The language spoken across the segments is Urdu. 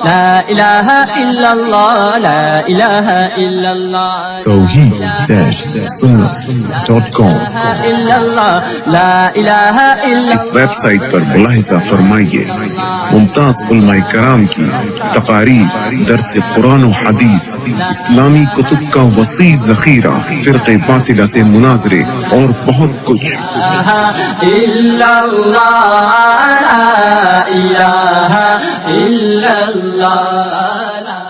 لا الہ الا اللہ لا الہ الا اللہ توحید-سنت.com الا اللہ لا الہ الا اس ویب سائٹ پر ملاحظہ فرمائیے ممتاز علماء کرام کی تقاریر، درس قرآن و حدیث، اسلامی کتب کا وسیع ذخیرہ، فرقے باطلہ سے مناظرے اور بہت کچھ۔ الا اللہ لا الہ الا اللہ لا الہ۔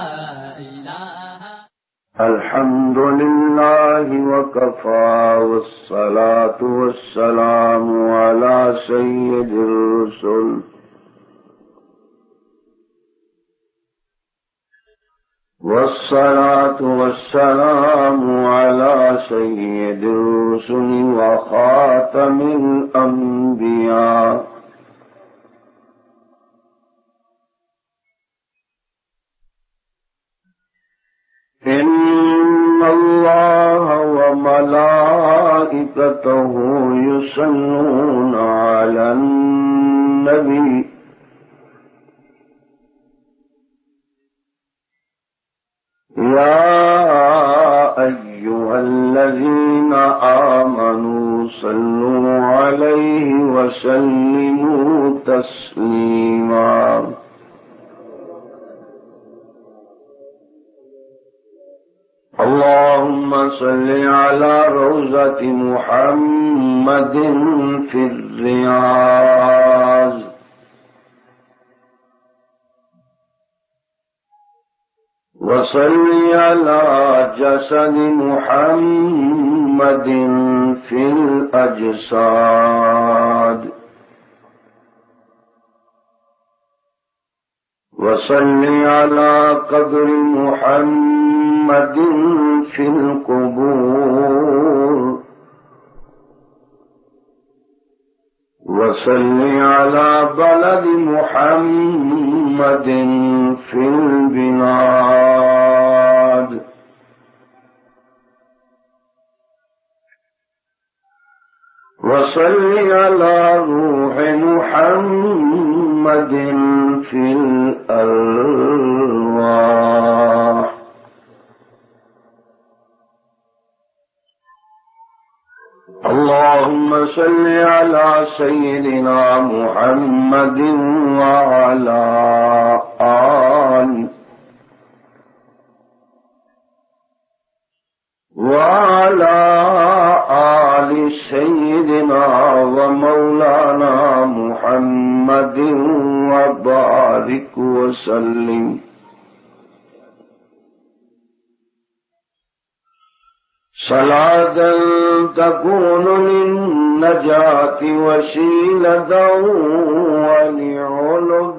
الحمد لله وكفى والصلاة والسلام على سيد الرسل والصلاة والسلام على سيد الرسل وخاتم الأنبياء إن الله وملائكته يصلون على النبي يا أيها الذين آمنوا صلوا عليه وسلموا تسليما اللهم صل على روضة محمد في الرياض وصل على جسد محمد في الأجساد وصل على قبر محمد في القبور وصل على بلد محمد في البلاد وصل على روح محمد في الأرواح اللهم صل على سيدنا محمد وعلى آل سيدنا ومولانا محمد وبارك وسلم صلاة تكون للنجاة وسيلة ولعلو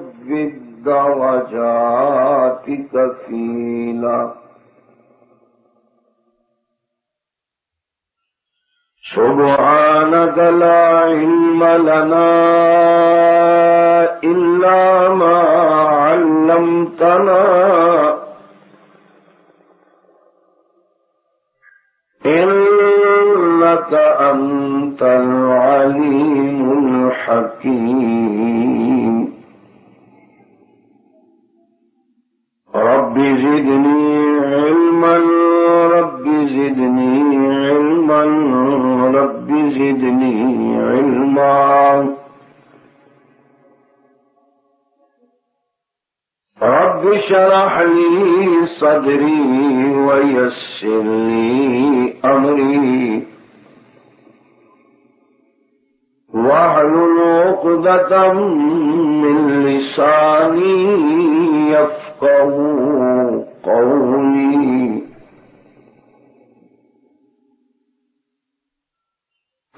الدرجات كفيلا سبحانك لا علم لنا إلا ما علمتنا إنك أنت العليم الحكيم رب زدني علما رب زدني علما رب زدني علما رب اشرح لي صدري ويسر لي أمري واحلل عقدة من لساني يفقهوا قولي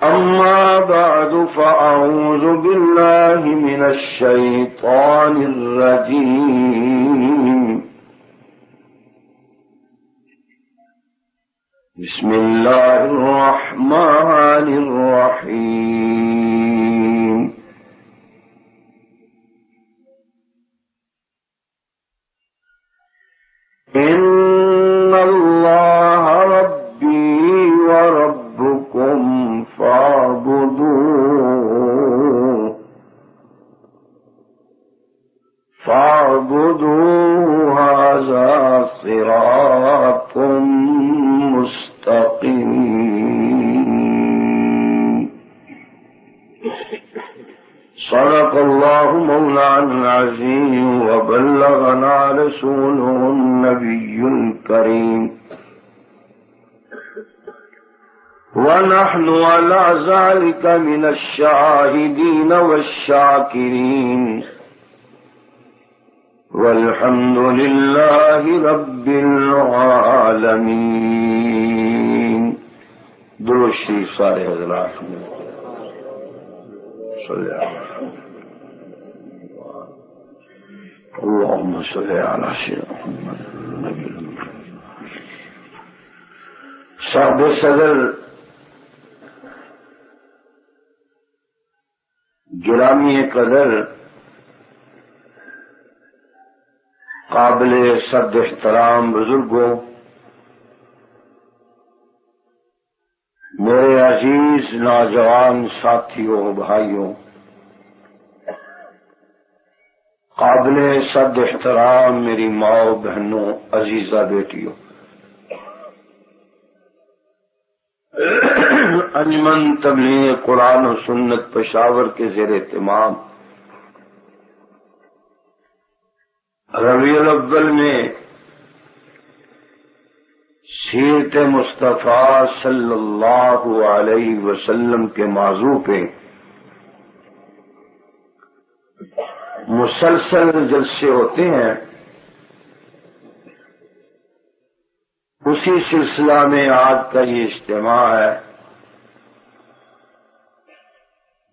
أما بعد فأعوذ بالله من الشيطان الرجيم بسم الله الرحمن الرحيم إن الله ربي وربكم فاعبدوه وبلغنا رسوله النبي الكريم ونحن على ذلك من الشاهدين والشاكرين والحمد لله رب العالمين. درود شریف سارے حضرات میں صلی اللهم صل على سيدنا محمد النبي صاحب صدر گرامی قدر قابل صد احترام بزرگوں، میرے عزیز نوجوان ساتھیوں بھائیوں، قابل صد احترام میری ماں بہنوں عزیزہ بیٹیوں، انجمن تبلیغ قرآن و سنت پشاور کے زیر اہتمام ربیع الاول میں سیرت مصطفیٰ صلی اللہ علیہ وسلم کے موضوع پہ مسلسل جلسے ہوتے ہیں. اسی سلسلہ میں آج کا یہ اجتماع ہے.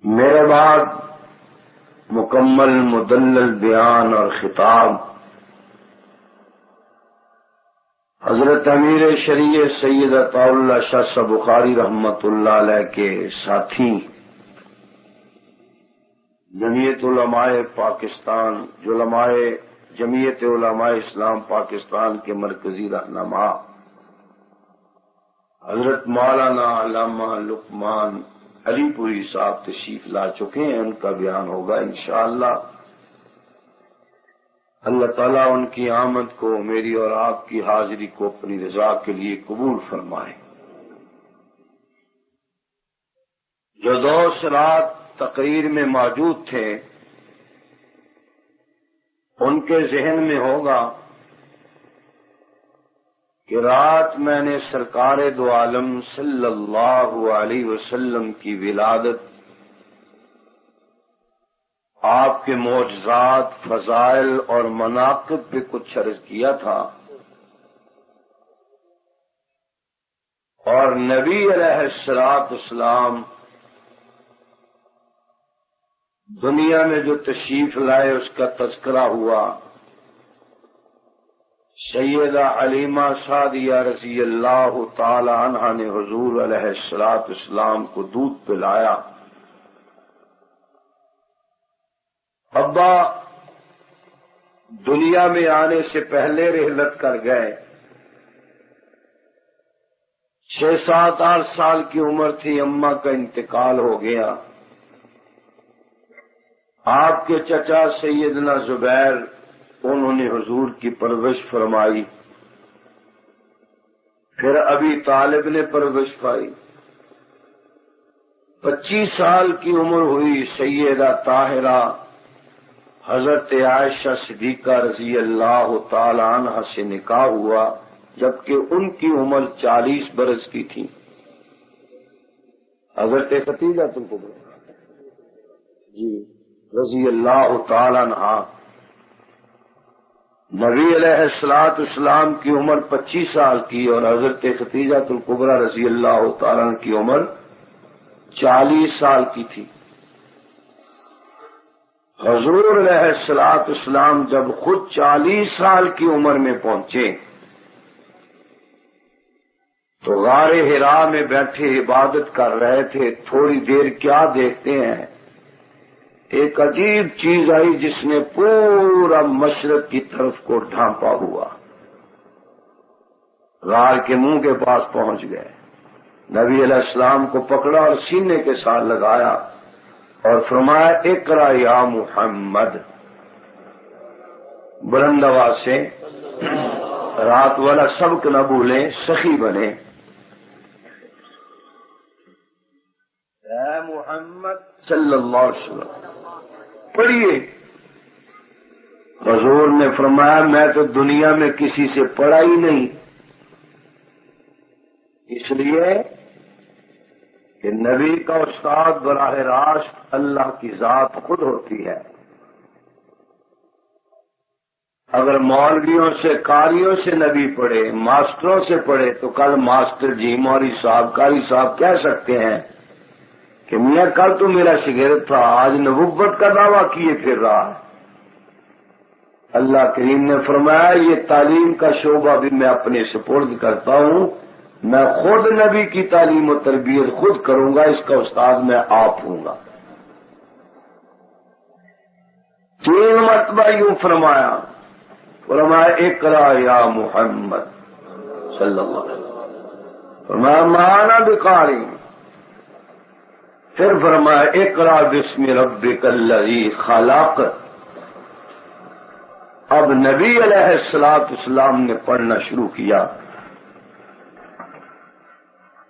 میرے بعد مکمل مدلل بیان اور خطاب حضرت امیر شریعت سید عطا اللہ شاہ صاحب بخاری رحمت اللہ علیہ کے ساتھی جمعیت علماء پاکستان جمعیت علماء اسلام پاکستان کے مرکزی رہنما حضرت مولانا علامہ لقمان علی پوری صاحب تشریف لا چکے ہیں. ان کا بیان ہوگا انشاءاللہ. اللہ تعالیٰ ان کی آمد کو میری اور آپ کی حاضری کو اپنی رضا کے لیے قبول فرمائے. جو دوست رات تقریر میں موجود تھے ان کے ذہن میں ہوگا کہ رات میں نے سرکار دو عالم صلی اللہ علیہ وسلم کی ولادت، آپ کے معجزات، فضائل اور مناقب پہ کچھ عرض کیا تھا، اور نبی علیہ السلام دنیا میں جو تشریف لائے اس کا تذکرہ ہوا. سیدہ علیمہ سعدیہ رضی اللہ تعالی عنہا نے حضور علیہ السلام کو دودھ پلایا. ابا دنیا میں آنے سے پہلے رحلت کر گئے. 6 7 8 سال کی عمر تھی، اماں کا انتقال ہو گیا. آپ کے چچا سیدنا زبیر انہوں نے حضور کی پرورش فرمائی. پھر ابی طالب نے پرورش پائی. 25 سال کی عمر ہوئی، سیدہ طاہرہ حضرت عائشہ صدیقہ رضی اللہ تعالی عنہ سے نکاح ہوا، جبکہ ان کی عمر 40 برس کی تھی. حضرت ختیجہ جی رضی اللہ تعالی عنہ، نبی علیہ السلام کی عمر 25 سال کی اور حضرت ختیجہ الکبریٰ رضی اللہ تعالی عنہ کی عمر 40 سال کی تھی. حضور علیہ السلام جب خود 40 سال کی عمر میں پہنچے تو غار حرا میں بیٹھے عبادت کر رہے تھے. تھوڑی دیر کیا دیکھتے ہیں، ایک عجیب چیز آئی جس نے پورا مشرق کی طرف کو ڈھانپا ہوا. غار کے منہ کے پاس پہنچ گئے، نبی علیہ السلام کو پکڑا اور سینے کے ساتھ لگایا اور فرمایا اقرا یا محمد. بلند آواز سے رات والا سبق نہ بھولیں، سخی بنے. اے محمد صلی اللہ علیہ وسلم پڑھیے. حضور نے فرمایا میں تو دنیا میں کسی سے پڑھا ہی نہیں، اس لیے کہ نبی کا استاد براہ راست اللہ کی ذات خود ہوتی ہے۔ اگر مولویوں سے قاریوں سے نبی پڑھے، ماسٹروں سے پڑھے، تو کل ماسٹر جی مولوی صاحب قاری صاحب کہہ سکتے ہیں کہ میاں کل تو میرا شاگرد تھا، آج نبوت کا دعویٰ کیے پھر رہا ہے۔ اللہ کریم نے فرمایا یہ تعلیم کا شعبہ بھی میں اپنے سپرد کرتا ہوں، میں خود نبی کی تعلیم و تربیت خود کروں گا، اس کا استاد میں آپ ہوں گا۔ 3 مرتبہ یوں فرمایا اقرا یا محمد صلی اللہ علیہ وسلم، فرمایا مانا بقاری، پھر فرمایا اقرا بسم ربک الذی خلق۔ اب نبی علیہ السلام نے پڑھنا شروع کیا،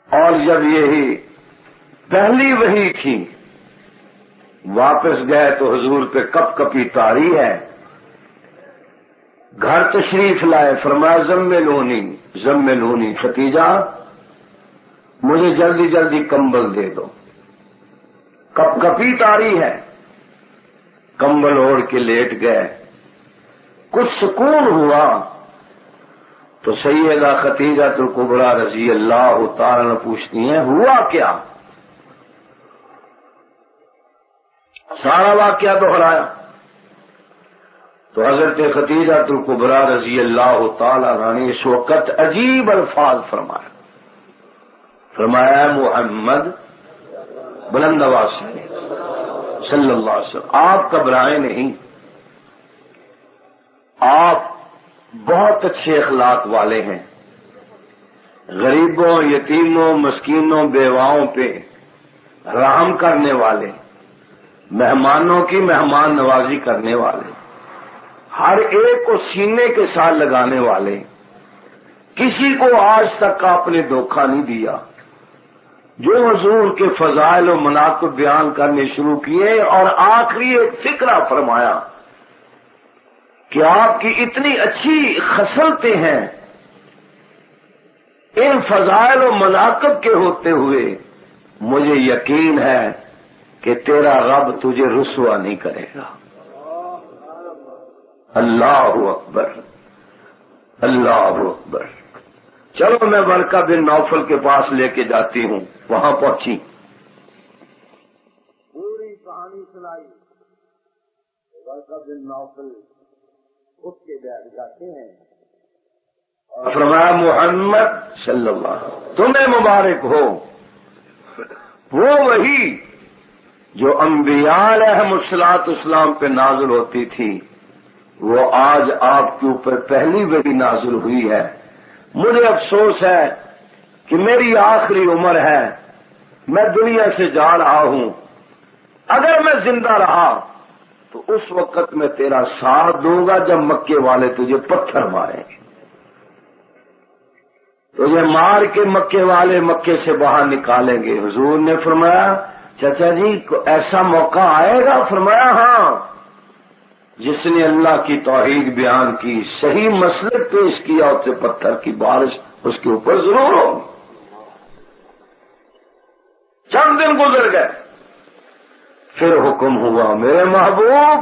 اور جب یہی پہلی وحی تھی، واپس گئے تو حضور پہ کپ کپی طاری ہے، گھر تشریف لائے، فرمایا زملونی ختیجہ مجھے جلدی جلدی کمبل دے دو، کپ کپی طاری ہے، کمبل اوڑھ کے لیٹ گئے، کچھ سکون ہوا تو سیدہ ختیجہ الکبریٰ رضی اللہ تعالی عنہ پوچھتی ہیں ہوا کیا؟ سارا واقعہ دہرایا تو حضرت ختیجہ الکبریٰ رضی اللہ تعالی عنہ نے اس وقت عجیب الفاظ فرمایا محمد بلند آواز سے صلی اللہ علیہ وسلم، آپ گھبرائیں نہیں، آپ بہت اچھے اخلاق والے ہیں، غریبوں، یتیموں، مسکینوں، بیواؤں پہ رحم کرنے والے، مہمانوں کی مہمان نوازی کرنے والے، ہر ایک کو سینے کے ساتھ لگانے والے، کسی کو آج تک آپ نے دھوکہ نہیں دیا۔ جو حضور کے فضائل و مناقب بیان کرنے شروع کیے اور آخری ایک فکرہ فرمایا کہ آپ کی اتنی اچھی خصلتیں ہیں، ان فضائل و مناقب کے ہوتے ہوئے مجھے یقین ہے کہ تیرا رب تجھے رسوا نہیں کرے گا۔ اللہ اکبر، اللہ اکبر۔ چلو میں ورقہ بن نوفل کے پاس لے کے جاتی ہوں، وہاں پہنچی، پوری کہانی سنائی، ورقہ بن نوفل اٹھ کے بیٹھ جاتے ہیں اور فرمایا محمد صلی اللہ علیہ وسلم تمہیں مبارک ہو، وہ وہی جو انبیاء علیہم الصلوۃ پہ نازل ہوتی تھی، وہ آج آپ کے اوپر پہلی وحی نازل ہوئی ہے۔ مجھے افسوس ہے کہ میری آخری عمر ہے، میں دنیا سے جا رہا ہوں، اگر میں زندہ رہا تو اس وقت میں تیرا ساتھ دوں گا جب مکے والے تجھے پتھر ماریں گے، تجھے مار کے مکے والے مکے سے باہر نکالیں گے۔ حضور نے فرمایا چچا جی ایسا موقع آئے گا؟ فرمایا ہاں، جس نے اللہ کی توحید بیان کی، صحیح مسلک پیش کیا، اسے پتھر کی بارش اس کے اوپر ضرور ہوگی۔ چند دن گزر گئے، پھر حکم ہوا میرے محبوب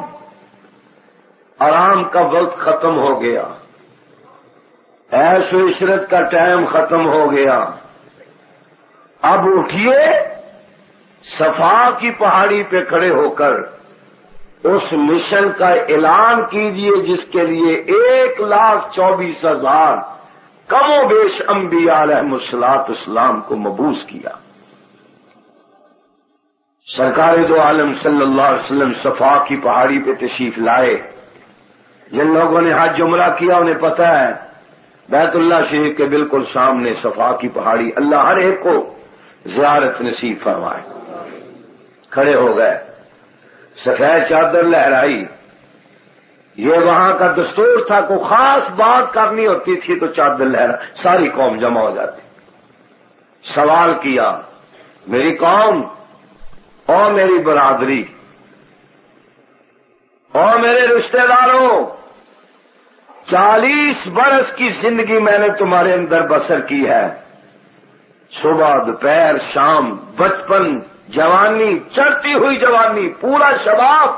آرام کا وقت ختم ہو گیا، عیش و عشرت کا ٹائم ختم ہو گیا، اب اٹھیے، صفا کی پہاڑی پہ کھڑے ہو کر اس مشن کا اعلان کیجئے جس کے لیے 1,24,000 کم و بیش انبیاء علیہم السلام کو مبعوث کیا۔ سرکار دو عالم صلی اللہ علیہ وسلم صفا کی پہاڑی پہ تشریف لائے۔ جن لوگوں نے حج عمرہ کیا انہیں پتہ ہے بیت اللہ شریف کے بالکل سامنے صفا کی پہاڑی، اللہ ہر ایک کو زیارت نصیب فرمائے۔ کھڑے ہو گئے، سفید چادر لہرائی، یہ وہاں کا دستور تھا، کوئی خاص بات کرنی ہوتی تھی تو چادر لہرا، ساری قوم جمع ہو جاتی۔ سوال کیا میری قوم اور میری برادری، اور میرے رشتہ داروں، 40 برس کی زندگی میں نے تمہارے اندر بسر کی ہے، صبح دوپہر شام، بچپن، جوانی، چڑھتی ہوئی جوانی، پورا شباب،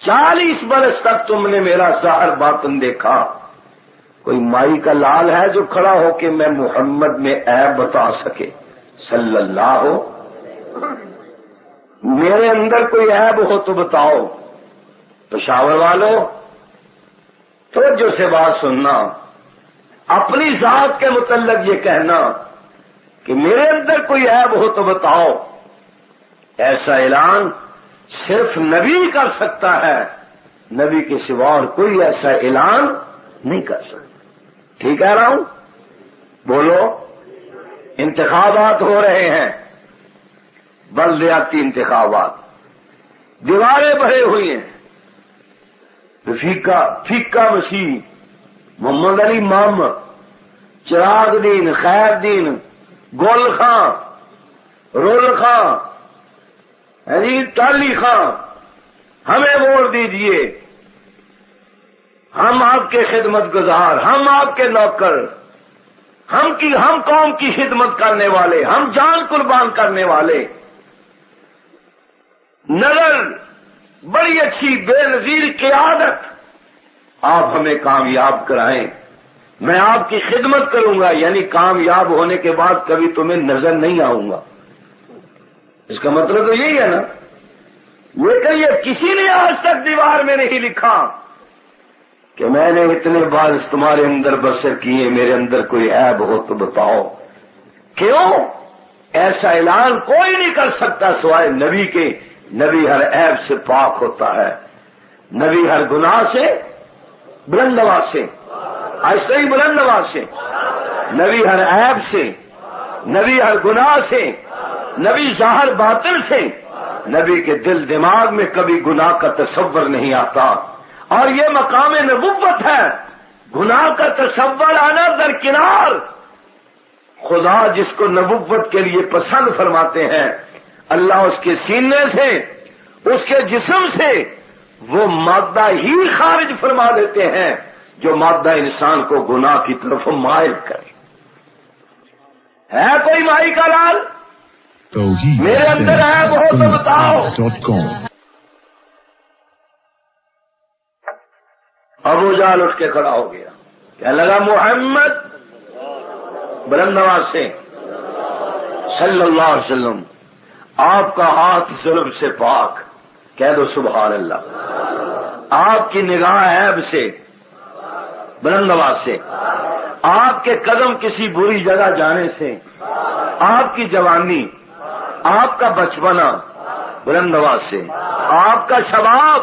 40 برس تک تم نے میرا ظاہر باطن دیکھا۔ کوئی مائی کا لال ہے جو کھڑا ہو کے میں محمد میں عیب بتا سکے صلی اللہ ہو؟ میرے اندر کوئی عیب ہو تو بتاؤ۔ پشاور والوں، توجہ سے بات سننا، اپنی ذات کے متعلق یہ کہنا کہ میرے اندر کوئی عیب ہو تو بتاؤ، ایسا اعلان صرف نبی کر سکتا ہے، نبی کے سوا اور کوئی ایسا اعلان نہیں کر سکتا۔ ٹھیک کہہ رہا ہوں؟ بولو۔ انتخابات ہو رہے ہیں، بلدیاتی انتخابات، دیواریں بھرے ہوئی ہیں، فیقہ مسیح، محمد علی محمد، چراغ دین، خیر دین، گل خان، رول خان، ٹالی خان، ہمیں ووٹ دیجئے، ہم آپ کے خدمت گزار، ہم آپ کے نوکر، ہم قوم کی خدمت کرنے والے، ہم جان قربان کرنے والے، نظر بڑی اچھی بے نظیر قیادت، آپ ہمیں کامیاب کرائیں، میں آپ کی خدمت کروں گا، یعنی کامیاب ہونے کے بعد کبھی تمہیں نظر نہیں آؤں گا۔ اس کا مطلب تو یہی ہے نا، لیکن یہ کسی نے آج تک دیوار میں نہیں لکھا کہ میں نے اتنے بار تمہارے اندر بسر کیے، میرے اندر کوئی عیب ہو تو بتاؤ۔ کیوں؟ ایسا اعلان کوئی نہیں کر سکتا سوائے نبی کے۔ نبی ہر عیب سے پاک ہوتا ہے، نبی ہر گناہ سے، بلند آواز سے، ایسے ہی بلند آواز سے، نبی ہر عیب سے، نبی ہر گناہ سے، نبی ظاہر باطن سے، نبی کے دل دماغ میں کبھی گناہ کا تصور نہیں آتا، اور یہ مقام نبوت ہے۔ گناہ کا تصور آنا درکنار، خدا جس کو نبوت کے لیے پسند فرماتے ہیں، اللہ اس کے سینے سے، اس کے جسم سے وہ مادہ ہی خارج فرما دیتے ہیں جو مادہ انسان کو گناہ کی طرف مائل کرے۔ ہے کوئی مائی کا لال؟ میرے اندر ہے وہ تو بتاؤ۔ ابو جہل اٹھ کے کھڑا ہو گیا، کہنے لگا محمد، بلند آواز سے، صلی اللہ علیہ وسلم، آپ کا ہاتھ ظلم سے پاک، کہہ دو سبحان اللہ، آپ کی نگاہ عیب سے، بلند آواز سے، آپ کے قدم کسی بری جگہ جانے سے، آپ کی جوانی، آپ کا بچپنا، بلند آواز سے، آپ کا شباب،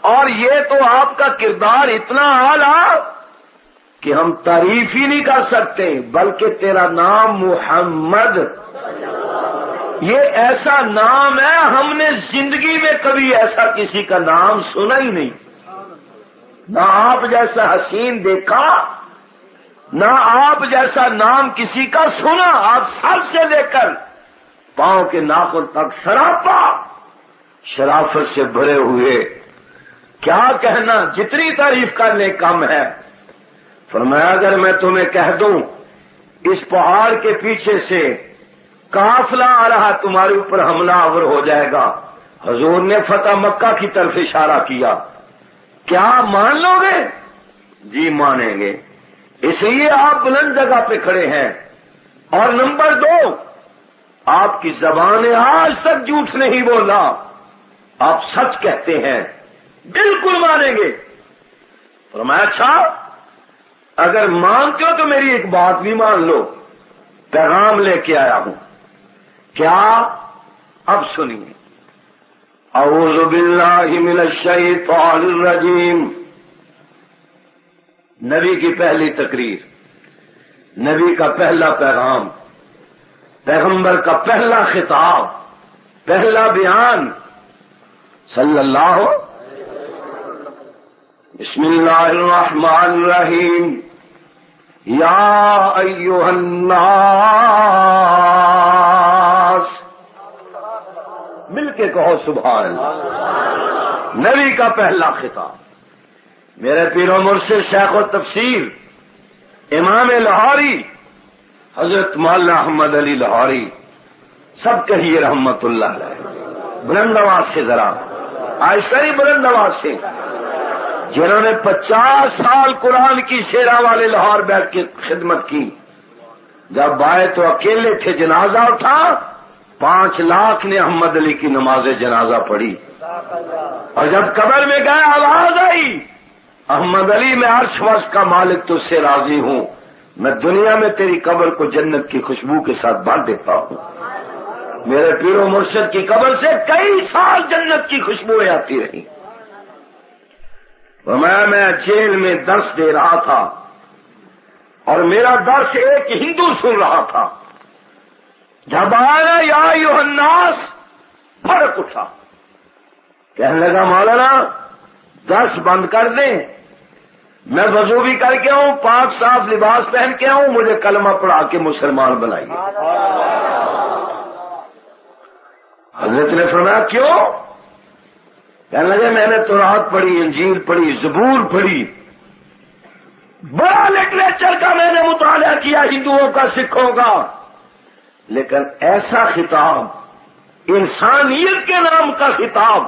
اور یہ تو آپ کا کردار اتنا اعلیٰ کہ ہم تعریف ہی نہیں کر سکتے، بلکہ تیرا نام محمد، یہ ایسا نام ہے ہم نے زندگی میں کبھی ایسا کسی کا نام سنا ہی نہیں، نہ آپ جیسا حسین دیکھا، نہ آپ جیسا نام کسی کا سنا۔ آپ سر سے لے کر پاؤں کے ناخن تک سراپا شرافت سے بھرے ہوئے، کیا کہنا، جتنی تعریف کرنے کم ہے۔ فرمایا اگر میں تمہیں کہہ دوں اس پہاڑ کے پیچھے سے قافلہ آ رہا تمہارے اوپر حملہ آور ہو جائے گا، حضور نے فتح مکہ کی طرف اشارہ کیا، کیا مان لو گے؟ جی مانیں گے، اس لیے آپ بلند جگہ پہ کھڑے ہیں۔ اور نمبر 2، آپ کی زبان نے آج تک جھوٹ نہیں بولا، آپ سچ کہتے ہیں، بالکل مانیں گے۔ فرمایا اچھا اگر مانتے ہو تو میری ایک بات بھی مان لو، پیغام لے کے آیا ہوں۔ کیا؟ اب سنیے، اعوذ باللہ من الشیطان الرجیم، نبی کی پہلی تقریر، نبی کا پہلا پیغام، پیغمبر کا پہلا خطاب، پہلا بیان، صلی اللہ علیہ وسلم۔ بسم اللہ الرحمن الرحیم، یا ایھا الناس، مل کے کہو سبحان اللہ۔ نبی کا پہلا خطاب میرے پیر و مرشد شیخ و تفسیر امام لاہوری حضرت مولانا احمد علی لاہوری سب کہیے رحمت اللہ علیہ، بلند آواز سے ذرا، آہستہ ہی بلند آواز سے، جنہوں نے 50 سال قرآن کی شیرا والے لاہور بیٹھ کے خدمت کی، جب آئے تو اکیلے تھے، جنازہ اٹھا 5 لاکھ نے احمد علی کی نماز جنازہ پڑھی، اور جب قبر میں گئے آواز آئی احمد علی میں عرش ورش کا مالک تجھ سے راضی ہوں، میں دنیا میں تیری قبر کو جنت کی خوشبو کے ساتھ بھر دیتا ہوں۔ میرے پیر و مرشد کی قبر سے کئی سال جنت کی خوشبوئیں آتی رہی۔ میں جیل میں درس دے رہا تھا اور میرا درس ایک ہندو سن رہا تھا، جب آیا یا ایھا الناس فرق اٹھا، کہنے لگا مولانا درس بند کر دیں، میں وضو بھی کر کے آؤں، پاک صاف لباس پہن کے آؤں، مجھے کلمہ پڑھا کے مسلمان بنائیے۔ حضرت نے فرمایا کیوں؟ کہنے لگے میں نے تورات پڑھی، انجیل پڑھی، زبور پڑھی، بڑا لٹریچر کا میں نے مطالعہ کیا، ہندوؤں کا، سکھوں کا، لیکن ایسا خطاب، انسانیت کے نام کا خطاب،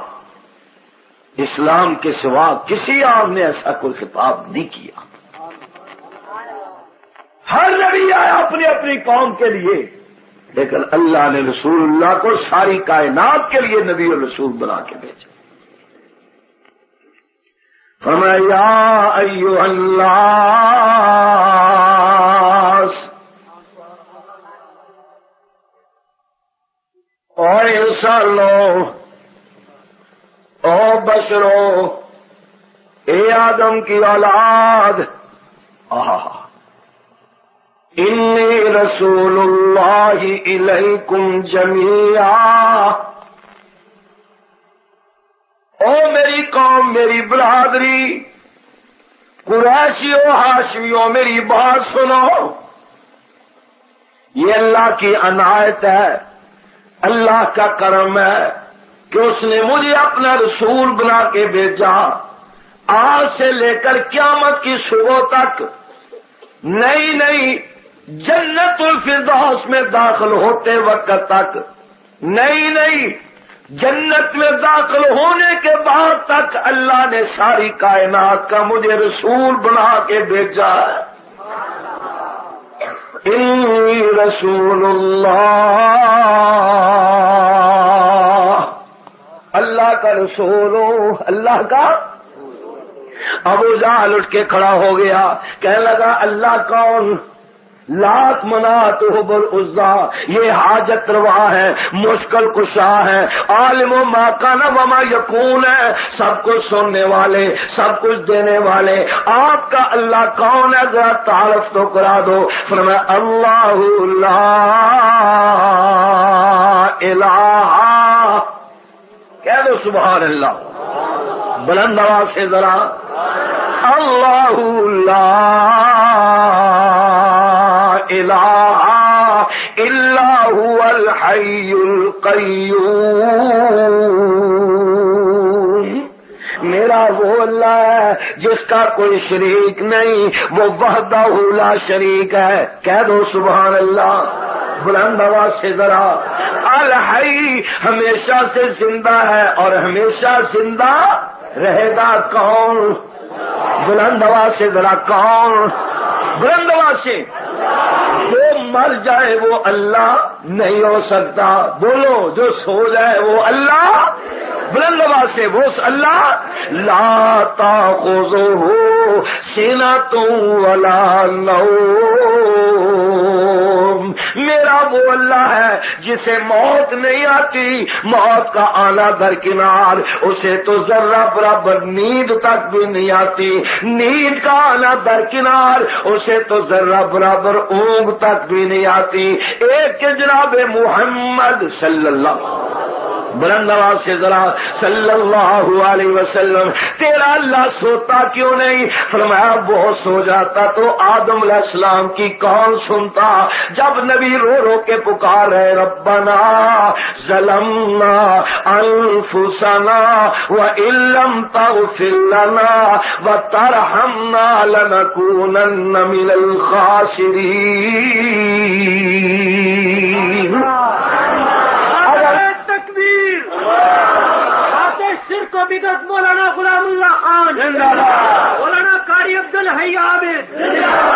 اسلام کے سوا کسی اور نے ایسا کوئی خطاب نہیں کیا۔ ہر نبی آیا اپنی اپنی قوم کے لیے، لیکن اللہ نے رسول اللہ کو ساری کائنات کے لیے نبی اور رسول بنا کے بھیجا۔ فرمایا یا ایھا الناس، اور انسانوں، او بشرو، اے آدم کی اولاد، انی رسول اللہ الیکم جمیعا، او میری قوم، میری برادری، قریشیوں، ہاشمیوں، میری بات سنو، یہ اللہ کی عنایت ہے، اللہ کا کرم ہے کہ اس نے مجھے اپنا رسول بنا کے بھیجا۔ آج سے لے کر قیامت کی صبح تک نئی نئی جنت الفردوس میں داخل ہوتے وقت تک، نئی نئی جنت میں داخل ہونے کے بعد تک اللہ نے ساری کائنات کا مجھے رسول بنا کے بھیجا ہے۔ انی رسول اللہ، اللہ کا رسول ہوں، اللہ کا۔ ابو جہل اٹھ کے کھڑا ہو گیا، کہنے لگا اللہ کون؟ لات، منات، حبل، عزا، یہ حاجت روا ہے، مشکل کشا ہے، عالم و ما کان و ما یکون ہے، سب کچھ سننے والے، سب کچھ دینے والے، آپ کا اللہ کون ہے؟ ذرا تعارف تو کرا دو۔ فرمایا اللہ لا الہ، کہہ دو سبحان اللہ، بلند آواز سے ذرا، اللہ لا الہ الا هو الحی القیوم، میرا وہ اللہ ہے جس کا کوئی شریک نہیں، وہ وحدہ لا شریک ہے، کہہ دو سبحان اللہ، بلند آواز سے ذرا، الحی ہمیشہ سے زندہ ہے اور ہمیشہ زندہ رہے گا، کون؟ بلند آواز سے ذرا، کون؟ بلند آواز سے، جو مر جائے وہ اللہ نہیں ہو سکتا، بولو، جو سو جائے وہ اللہ، بلند آواز سے، وہ اللہ، لا تاخذہ سنۃ ولا نوم، میرا وہ اللہ ہے جسے موت نہیں آتی، موت کا آنا درکنار، اسے تو ذرہ برابر نیند تک بھی نہیں آتی، نیند کا آنا درکنار، اسے تو ذرہ برابر اونگ تک بھی نہیں آتی، ایک کہ جناب محمد صلی اللہ، بلند آواز سے ذرا صلی اللہ علیہ وسلم، تیرا اللہ سوتا کیوں نہیں؟ فرمایا وہ سو جاتا تو آدم علیہ السلام کی کون سنتا؟ جب نبی رو رو کے پکار رہے ربنا ظلمنا انفسنا وان لم تغفر لنا وترحمنا لنكونن من الخاسرین۔ تکبیر، شرک و بدعت مولانا غلام اللہ خان، مولانا قاری عبدالحی عابد۔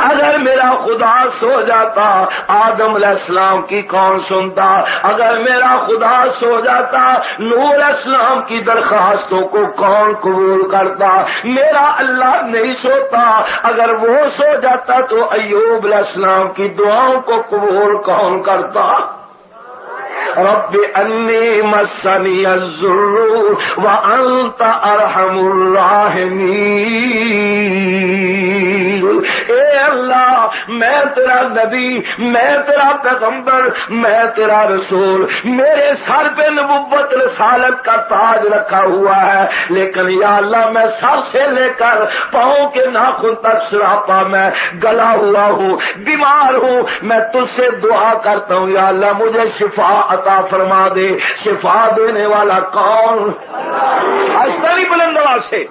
اگر میرا خدا سو جاتا آدم علیہ السلام کی کون سنتا؟ اگر میرا خدا سو جاتا نوح علیہ السلام کی درخواستوں کو کون قبول کرتا؟ میرا اللہ نہیں سوتا، اگر وہ سو جاتا تو ایوب علیہ السلام کی دعاؤں کو قبول کون کرتا؟ رب انی مسنی الضر وانت ارحم الراحمین۔ اے اللہ، میں تیرا نبی، میں تیرا پیغمبر، میں تیرا رسول، میرے سر پہ نبوت رسالت کا تاج رکھا ہوا ہے، لیکن یا اللہ میں سر سے لے کر پاؤں کے ناخن تک سراپا میں گلا ہوا ہوں، بیمار ہوں، میں تجھ سے دعا کرتا ہوں یا اللہ مجھے شفا عطا فرما دے۔ شفا دینے والا کون؟ اشتری بلند آواز سے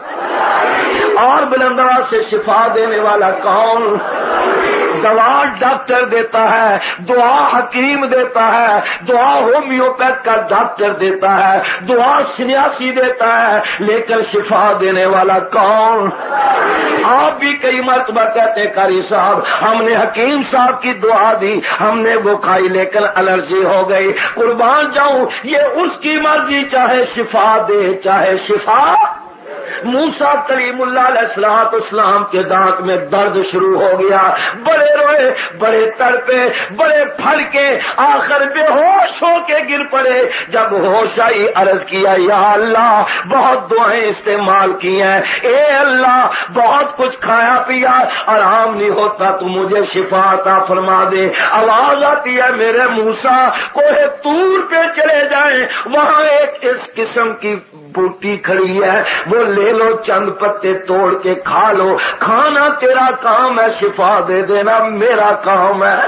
اور بلند آواز سے شفا دینے والا کون؟ دوا ڈاکٹر دیتا ہے، دعا حکیم دیتا ہے، دعا ہومیوپیتھ کا ڈاکٹر دیتا ہے، دعا سنیاسی دیتا ہے، لیکن شفا دینے والا کون؟ آپ بھی کئی مرتبہ کہتے ہیں قاری صاحب ہم نے حکیم صاحب کی دعا دی، ہم نے وہ کھائی لیکن الرجی ہو گئی۔ قربان جاؤں، یہ اس کی مرضی، چاہے شفا دے چاہے شفا۔ موسیٰ کلیم اللہ علیہ السلام کے دانت میں درد شروع ہو گیا، بڑے روئے، بڑے تڑپے، بڑے پھڑکے، آخر بے ہوش ہو کے گر پڑے۔ جب ہوش آئی عرض کیا یا اللہ بہت دعائیں استعمال کی ہیں، اے اللہ بہت کچھ کھایا پیا، آرام نہیں ہوتا، تو مجھے شفا عطا فرما دے۔ آواز آتی ہے میرے موسیٰ کوہ طور پہ چلے جائیں، وہاں ایک اس قسم کی بوٹی کھڑی ہے، وہ لے لو، چند پتے توڑ کے کھا لو، کھانا تیرا کام ہے، شفا دے دینا میرا کام ہے۔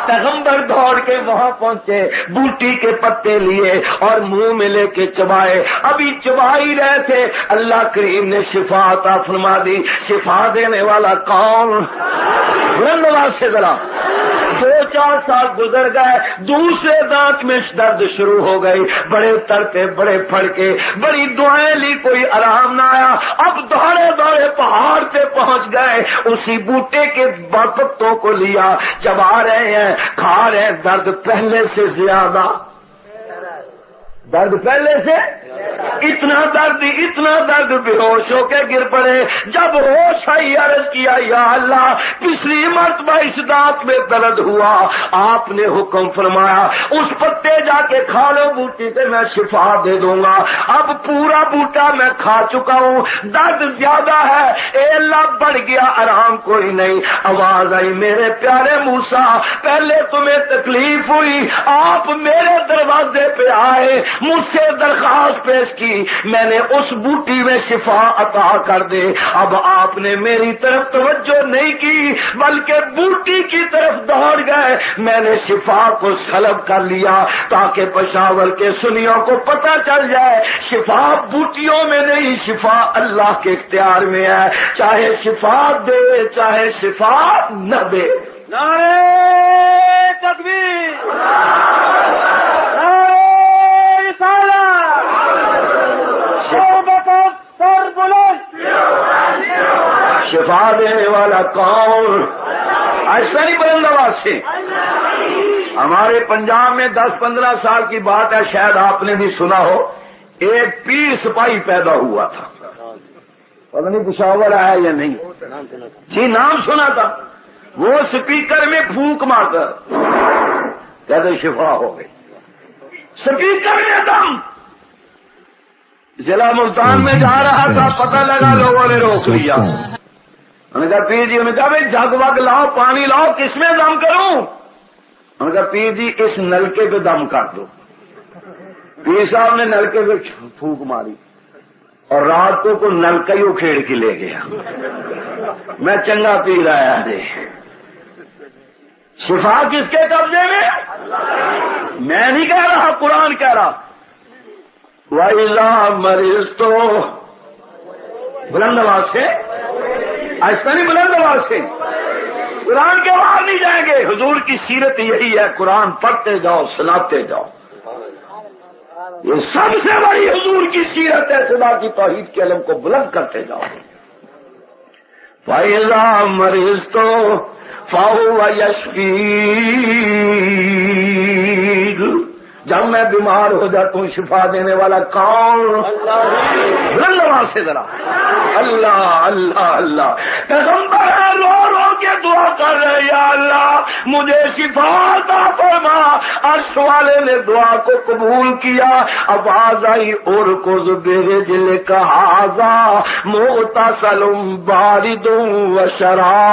پیغمبر دوڑ کے وہاں پہنچے، بوٹی کے پتے لیے اور منہ میں لے کے چبائے، ابھی چبا ہی رہے تھے اللہ کریم نے شفا عطا فرما دی۔ شفا دینے والا کون؟ بلند سے ذرا 2-4 سال گزر گئے، دوسرے دانت میں درد شروع ہو گئی، بڑے تڑپے، بڑے پھڑکے، بڑی دعائیں لی، کوئی آرام نہ آیا۔ اب دوڑے دوڑے پہاڑ پہ پہنچ گئے، اسی بوٹے کے پتوں کو لیا، چبا رہے ہیں، کھا رہے ہیں، درد پہلے سے زیادہ، درد پہلے سے اتنا درد بے ہوش ہو کے گر پڑے۔ جب ہوش آئی عرض کیا یا اللہ پچھلی مرتبہ اس دانت میں درد ہوا، آپ نے حکم فرمایا اس پتے جا کے کھا لو، بوٹی سے میں شفا دے دوں گا۔ اب پورا بوٹا میں کھا چکا ہوں، درد زیادہ ہے، اے اللہ بڑھ گیا، آرام کوئی نہیں۔ آواز آئی میرے پیارے موسیٰ پہلے تمہیں تکلیف ہوئی، آپ میرے دروازے پہ آئے، مجھ سے درخواست پیش کی، میں نے اس بوٹی میں شفا عطا کر دے۔ اب آپ نے میری طرف توجہ نہیں کی بلکہ بوٹی کی طرف دوڑ گئے، میں نے شفا کو سلب کر لیا تاکہ پشاور کے سنیوں کو پتہ چل جائے شفا بوٹیوں میں نہیں، شفا اللہ کے اختیار میں ہے، چاہے شفا دے چاہے شفا نہ دے۔ نعرہ تکبیر، شفا دینے والا کون؟ ایسا نہیں بلند آواز سے۔ ہمارے پنجاب میں 10-15 سال کی بات ہے، شاید آپ نے بھی سنا ہو، ایک پیر سپاہی پیدا ہوا تھا، پتہ نہیں پشاور آیا یا نہیں، جی نام سنا تھا۔ وہ سپیکر میں پھونک مار کر کہتے شفا ہو گئی، سپیکر میں دم۔ ضلع ملتان میں جا رہا تھا، پتہ لگا لوگوں نے روک لیا، انہوں نے کہا پیر جی، انہوں نے کہا بھائی جگ وگ لاؤ، پانی لاؤ، کس میں دم کروں؟ انہوں نے کہا پیر جی اس نلکے پہ دم کر دو۔ پیر صاحب نے نلکے پہ پھونک ماری اور رات کو نلکا ہی اکھیڑ کے لے گیا. میں چنگا پیر آیا دے. شفا کس کے قبضے میں؟ میں نہیں کہہ رہا، قرآن کہہ رہا. وَإِذَا مَرِضْتُ، بلند آواز سے، ایسا نہیں، بلند آواز سے. قرآن کے باہر نہیں جائیں گے. حضور کی سیرت یہی ہے، قرآن پڑھتے جاؤ، سناتے جاؤ. یہ سب سے بڑی حضور کی سیرت ہے. خدا کی توحید کے علم کو بلند کرتے جاؤ. فَإِذَا مَرِضْتُ فَهُوَ يَشْفِينِ، جب میں بیمار ہو جاتا ہوں شفا دینے والا کون؟ اللہ سے ذرا اللہ اللہ اللہ. پیغمبر رو رو کے دعا کر رہے، یا اللہ مجھے شفا عطا فرما. عرش والے نے دعا کو قبول کیا. آواز آئی ارکض برجلک ھذا مغتسل بارد وشراب.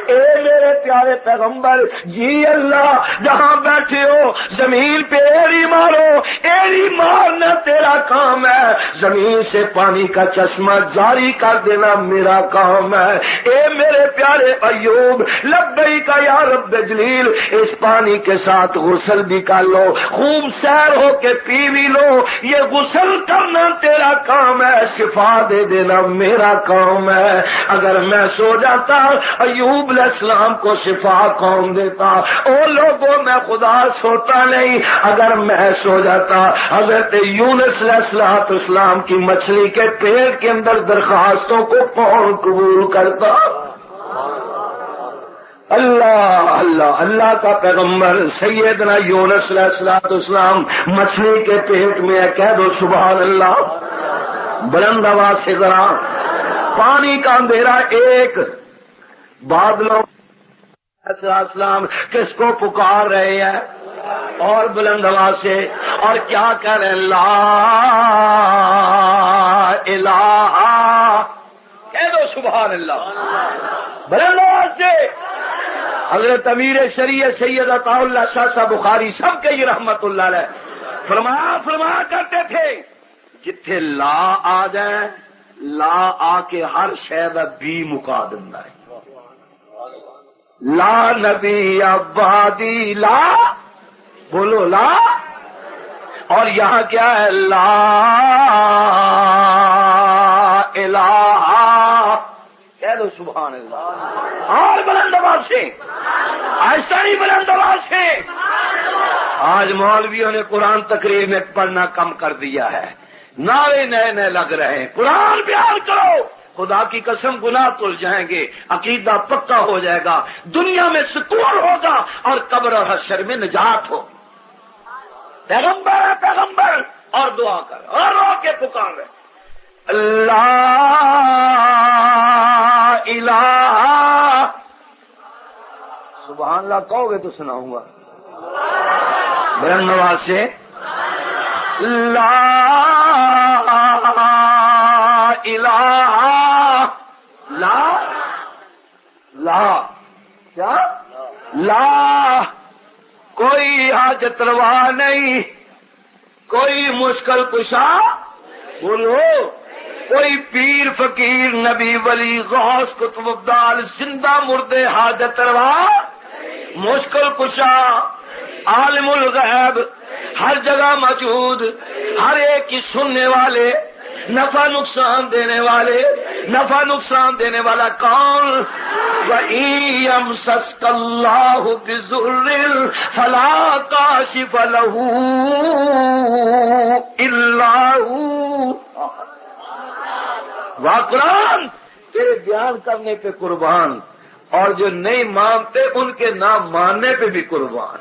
اے میرے پیارے پیغمبر، جی اللہ جہاں بیٹھے ہو زمین پہ ایڑی مارو. ایڑی مارنا تیرا کام ہے، زمین سے پانی کا چشمہ جاری کر دینا میرا کام ہے. اے میرے پیارے ایوب، لبیک یا رب جلیل، اس پانی کے ساتھ غسل بھی کر لو، خوب سیر ہو کے پی بھی لو. یہ غسل کرنا تیرا کام ہے، شفا دے دینا میرا کام ہے. اگر میں سو جاتا ایوب علیہ السلام کو شفا کون دیتا؟ او لوگوں میں خدا سوتا نہیں. اگر میں سو جاتا حضرت یونس علیہ السلام کی مچھلی کے پیٹ کے اندر درخواستوں کو کون قبول کرتا؟ اللہ اللہ. اللہ کا پیغمبر سیدنا یونس علیہ السلام مچھلی کے پیٹ میں ہے. کہہ دو سبحان اللہ بلند آواز سے ذرا. پانی کا اندھیرا ایک، بادلوں السلام کس کو پکار رہے ہیں اور بلند آواز سے، اور کیا کہہ رہے ہیں؟ لا الہ. کہہ دو سبحان اللہ بلند آواز سے. حضرت امیر شریعت سید عطا اللہ شاہ صاحب بخاری سب کے یہ رحمت اللہ علیہ فرمایا کرتے تھے، جتھے لا آ جائے، لا آ کے ہر شے دا بھی مکا دیندا ہے. لا نبی آبادی، لا بولو لا. اور یہاں کیا ہے؟ لا الہ. کہہ دو سبحان اللہ اور بلند آواز سے، ایسا ہی بلند آواز سے. آج مولویوں نے قرآن تقریر میں پڑھنا کم کر دیا ہے، نعرے نئے نئے لگ رہے ہیں. قرآن بیان کرو. خدا کی قسم گناہ تل جائیں گے، عقیدہ پکا ہو جائے گا، دنیا میں سکون ہوگا اور قبر اور حشر میں نجات ہو. پیغمبر ہے پیغمبر، اور دعا کر اور رو کے پکار رہے اللہ الہ. سبحان اللہ کہو گے تو سناؤں گا بلند آواز سے. لا الہ. لا لا کیا؟ لا کوئی حاجت روا نہیں، کوئی مشکل کشا بولو، کوئی پیر فقیر نبی ولی غوث قطب ابدال زندہ مردے حاجت روا مشکل کشا عالم الغیب ہر جگہ موجود، ہر ایک کی سننے والے، نفع نقصان دینے والے. نفع نقصان دینے والا کون؟ وَإِن يَمْسَسْكَ اللَّهُ بِضُرٍّ فَلَا كَاشِفَ لَهُ إِلَّا هُوَ. واہ قرآن تیرے بیان کرنے پہ قربان، اور جو نہیں مانتے ان کے نہ ماننے پہ بھی قربان.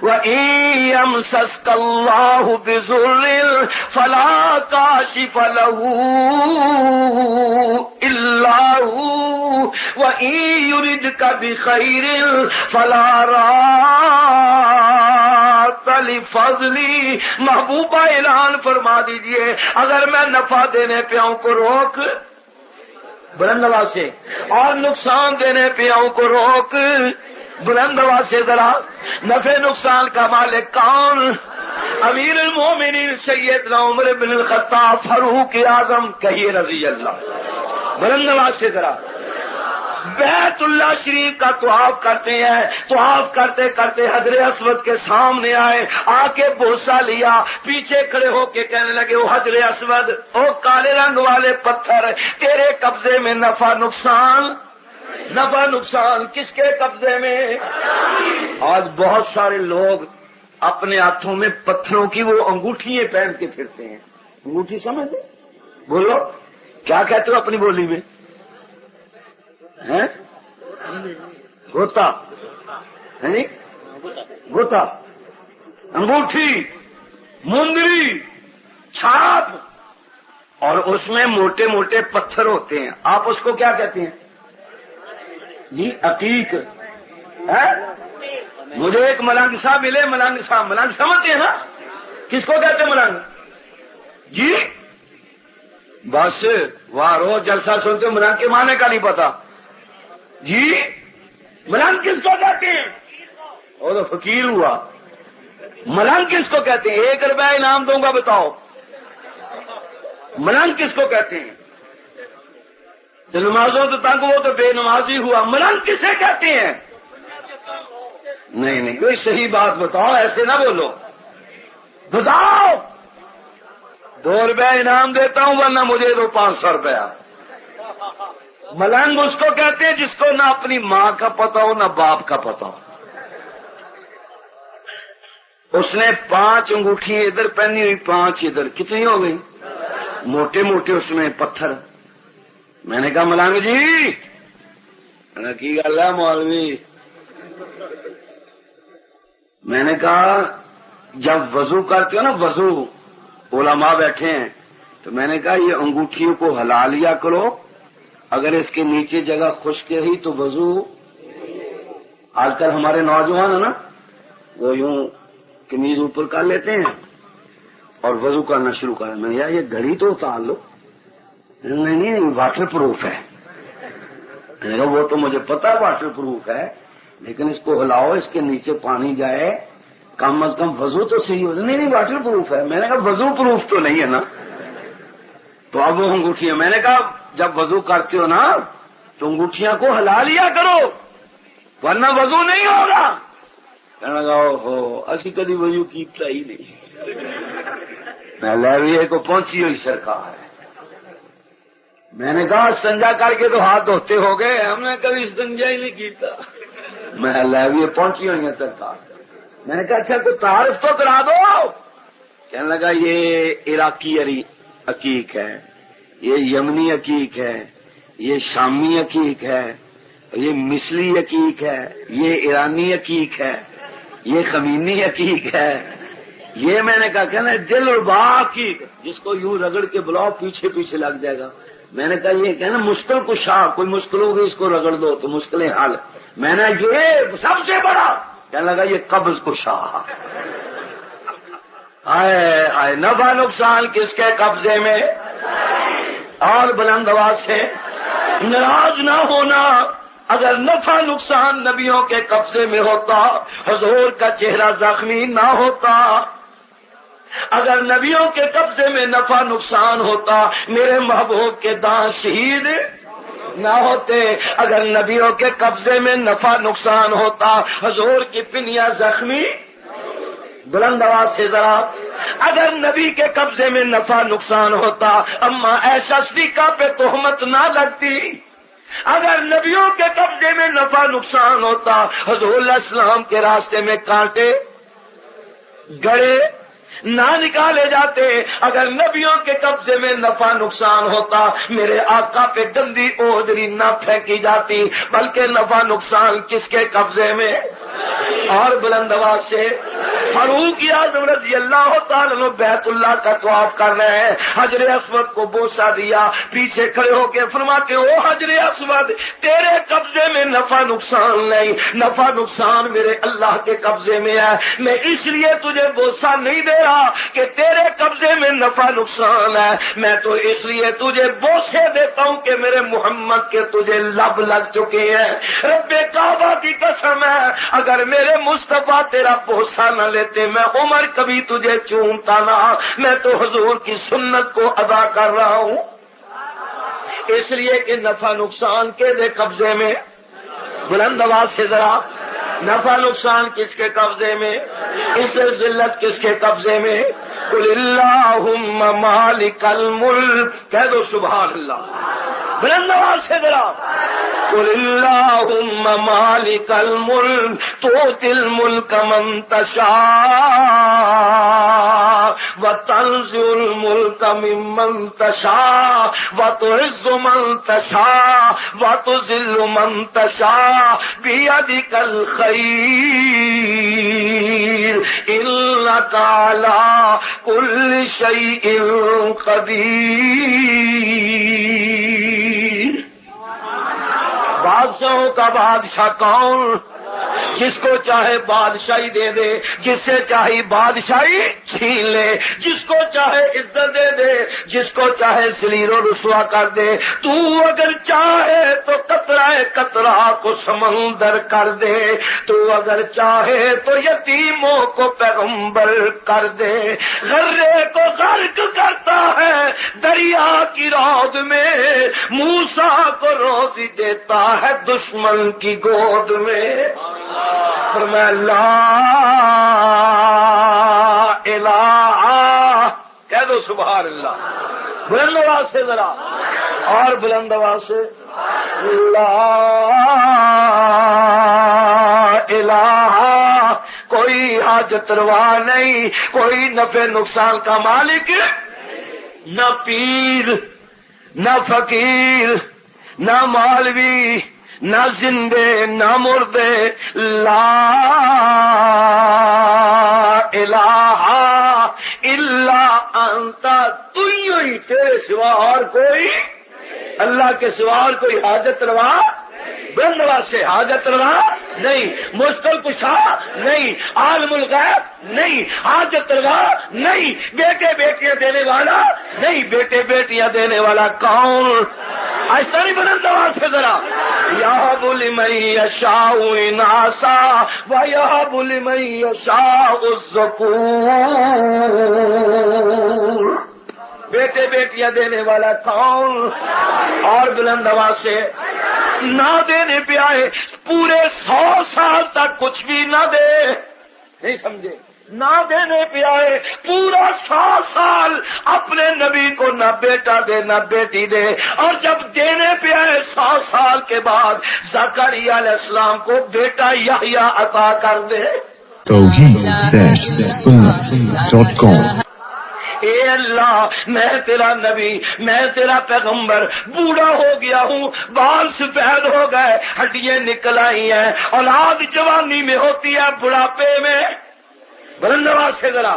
وَإِن يَمْسَسْكَ اللَّهُ بِضُرٍّ فَلَا كَاشِفَ لَهُ إِلَّا هُوَ وَإِن يُرِدْكَ بِخَيْرٍ فَلَا رَادَّ لِفَضْلِهِ. محبوبہ اعلان فرما دیجئے، اگر میں نفع دینے پہ آؤں کو روک بلند آواز سے، اور نقصان دینے پہ آؤں کو روک، بلند آواز سے ذرا نفع نقصان کا مالک کون؟ امیر المومنین سیدنا عمر بن الخطاب فاروق اعظم کہیے رضی اللہ، بلند آواز سے ذرا۔ بیت اللہ شریف کا طواف کرتے ہیں، طواف کرتے کرتے حجر اسود کے سامنے آئے، آ کے بوسہ لیا، پیچھے کھڑے ہو کے کہنے لگے او حجر اسود، او کالے رنگ والے پتھر، تیرے قبضے میں نفع نقصان، نفع نقصان کس کے قبضے میں؟ آج بہت سارے لوگ اپنے ہاتھوں میں پتھروں کی وہ انگوٹھیاں پہن کے پھرتے ہیں۔ انگوٹھی سمجھتے؟ بولو کیا کہتے ہو اپنی بولی میں؟ گوتا گوتا، انگوٹھی، مندری، چھاپ، اور اس میں موٹے موٹے پتھر ہوتے ہیں، آپ اس کو کیا کہتے ہیں جی؟ عقیق ہے؟ مجھے ایک ملنگ صاحب ملے، ملنگ صاحب، ملنگ سمجھتے ہیں نا کس کو کہتے ہیں ملنگ جی؟ بس وہاں روز جلسہ سنتے ملنگ کے معنی کا نہیں پتا جی۔ ملنگ کس کو کہتے ہیں؟ وہ تو فقیر ہوا۔ ملنگ کس کو کہتے ہیں؟ 1 روپیہ انعام دوں گا، بتاؤ ملنگ کس کو کہتے ہیں؟ تو نمازوں تو تنگ وہ تو بے نمازی ہوا۔ ملنگ کسے کہتے ہیں؟ نہیں کوئی صحیح بات بتاؤ، ایسے نہ بولو، بتاؤ۔ 2 روپیہ انعام دیتا ہوں ورنہ مجھے دو 500 روپیہ۔ ملنگ اس کو کہتے ہیں جس کو نہ اپنی ماں کا پتا ہو نہ باپ کا پتا ہو۔ اس نے 5 انگوٹھی ادھر پہنی ہوئی، 5 ادھر، کتنی ہو گئی؟ موٹے موٹے اس میں پتھر۔ میں نے کہا ملنگ جی کی گل ہے مولوی؟ میں نے کہا جب وضو کرتے ہو نا، وضو علماء بیٹھے ہیں، تو میں نے کہا یہ انگوٹھیوں کو ہلا لیا کرو، اگر اس کے نیچے جگہ خشک رہی تو وضو۔ آج کل ہمارے نوجوان ہیں نا، وہ یوں قمیض اوپر کر لیتے ہیں اور وضو کرنا شروع کر۔ میں نے کہا یہ گھڑی تو اتار لو۔ نہیں واٹر پروف ہے۔ میں نے کہا وہ تو مجھے پتا ہے واٹر پروف ہے، لیکن اس کو ہلاؤ، اس کے نیچے پانی جائے، کم از کم وضو تو صحیح ہو۔ نہیں واٹر پروف ہے۔ میں نے کہا وضو پروف تو نہیں ہے نا۔ تو اب وہ انگوٹھیاں، میں نے کہا جب وضو کرتے ہو نا تو انگوٹھیاں کو ہلا لیا کرو ورنہ وضو نہیں ہوگا۔ کہنے لگا اوہو اسی کدی وضو کیتا ہی نہیں۔ میں لیویے کو پہنچی ہوئی سرکار ہے۔ میں نے کہا استنجا کر کے تو ہاتھ دھوتے ہو گئے، ہم نے کبھی استنجا ہی نہیں کیتا۔ میں لیویے پہنچی ہوئی ہے سرکار۔ میں نے کہا اچھا کوئی تعارف تو کرا دو۔ کہنے لگا یہ عراقی عقیق ہے، یہ یمنی عقیق ہے، یہ شامی عقیق ہے، یہ مصری عقیق ہے، یہ ایرانی عقیق ہے، یہ خمینی عقیق ہے، یہ میں نے کہا کہنا دل اور باغ کی جس کو یوں رگڑ کے بلاؤ پیچھے پیچھے لگ جائے گا۔ میں نے کہا یہ کہنا مشکل کشا، کوئی مشکل ہوگی اس کو رگڑ دو تو مشکلیں حل۔ میں نے یہ سب سے بڑا کہنے لگا یہ قبض کشا۔ آئے نفع نقصان کس کے قبضے میں؟ اور بلند آواز سے ناراض نہ ہونا۔ اگر نفع نقصان نبیوں کے قبضے میں ہوتا حضور کا چہرہ زخمی نہ ہوتا، اگر نبیوں کے قبضے میں نفع نقصان ہوتا میرے محبوب کے دانت شہید نہ ہوتے، اگر نبیوں کے قبضے میں نفع نقصان ہوتا حضور کی پنیاں زخمی، بلند آواز سے ذرا، اگر نبی کے قبضے میں نفع نقصان ہوتا اما ایسا صدیقہ پہ تہمت نہ لگتی، اگر نبیوں کے قبضے میں نفع نقصان ہوتا حضور علیہ السلام کے راستے میں کانٹے گڑے نہ نکالے جاتے، اگر نبیوں کے قبضے میں نفع نقصان ہوتا میرے آقا پہ گندی اوزری نہ پھینکی جاتی، بلکہ نفع نقصان کس کے قبضے میں؟ اور بلند آواز سے فاروق اعظم رضی اللہ تعالیٰ عنہ بیت اللہ کا طواف کر رہے ہیں، حجر اسود کو بوسہ دیا، پیچھے کھڑے ہو کے فرماتے او حجر اسود تیرے قبضے میں نفع نقصان نہیں، نفع نقصان میرے اللہ کے قبضے میں ہے، میں اس لیے تجھے بوسہ نہیں دے رہا کہ تیرے قبضے میں نفع نقصان ہے، میں تو اس لیے تجھے بوسے دیتا ہوں کہ میرے محمد کے تجھے لب لگ چکے ہیں۔ رب کعبہ کی قسم ہے اگر میرے مصطفیٰ تیرا بوسہ نہ لیتے میں عمر کبھی تجھے چومتا نہ، میں تو حضور کی سنت کو ادا کر رہا ہوں، اس لیے کہ نفع نقصان کے دے قبضے میں، بلند آواز سے ذرا، نفع نقصان کس کے قبضے میں، اس ذلت کس کے قبضے میں؟ قل اللہم مالک الملک، کہہ دو سبحان اللہ، بلند آواز سے ذرا، قل اللہم مالک الملک تؤتی الملک من تشاء وتنزع الملک ممن تشاء وتعز من تشاء وتذل من تشاء بیدک الخیر انک علی کل شیء قدیر۔ بادشاہوں کا بادشاہ کون؟ جس کو چاہے بادشاہی دے دے، جس سے چاہے بادشاہی چھین لے، جس کو چاہے عزت دے دے، جس کو چاہے ذلیل و رسوا کر دے، تو اگر چاہے تو قطرہ قطرہ کو سمندر کر دے، تو اگر چاہے تو یتیموں کو پیغمبر کر دے، غرے کو غرق کرتا ہے دریا کی رود میں، موسیٰ کو روزی دیتا ہے دشمن کی گود میں۔ فرمایا لا الہ، کہہ دو سبحان اللہ، بلند آواز سے ذرا، اور بلند آواز سے، لا الہ، کوئی حاجت روا نہیں، کوئی نفع نقصان کا مالک، نہ پیر نہ فقیر نہ مولوی نہ زندے نہ مردے، لا الہ الا انت، تو ہی تیرے سوا اور کوئی، اللہ کے سوا اور کوئی حاجت روا، بلند سے حاجت روا نہیں، مشکل کشا نہیں، عالم الغیب نہیں، حاجت روا نہیں، بیٹے بیٹیاں دینے والا نہیں، بیٹے بیٹیاں دینے والا کون؟ ایسا نہیں، بلند آواز سے ذرا، یہب لمن یشاء اناسا ویہب لمن یشاء الذکور، بیٹے بیٹیاں دینے والا کون؟ اور بلند آواز سے، نہ دینے پہ آئے پورے 100 سال تک کچھ بھی نہ دے، نہیں سمجھے، نہ دینے پہ آئے پورا 100 سال اپنے نبی کو نہ بیٹا دے نہ بیٹی دے، اور جب دینے پہ آئے 100 سال کے بعد زکریا علیہ السلام کو بیٹا یحییٰ عطا کر دے۔ توحید-sunnah.com اے اللہ میں تیرا نبی، میں تیرا پیغمبر، بوڑھا ہو گیا ہوں، بال سفید ہو گئے، ہڈیاں نکل آئی ہیں، اولاد جوانی میں ہوتی ہے، بڑھاپے میں، بلند آواز سے ذرا،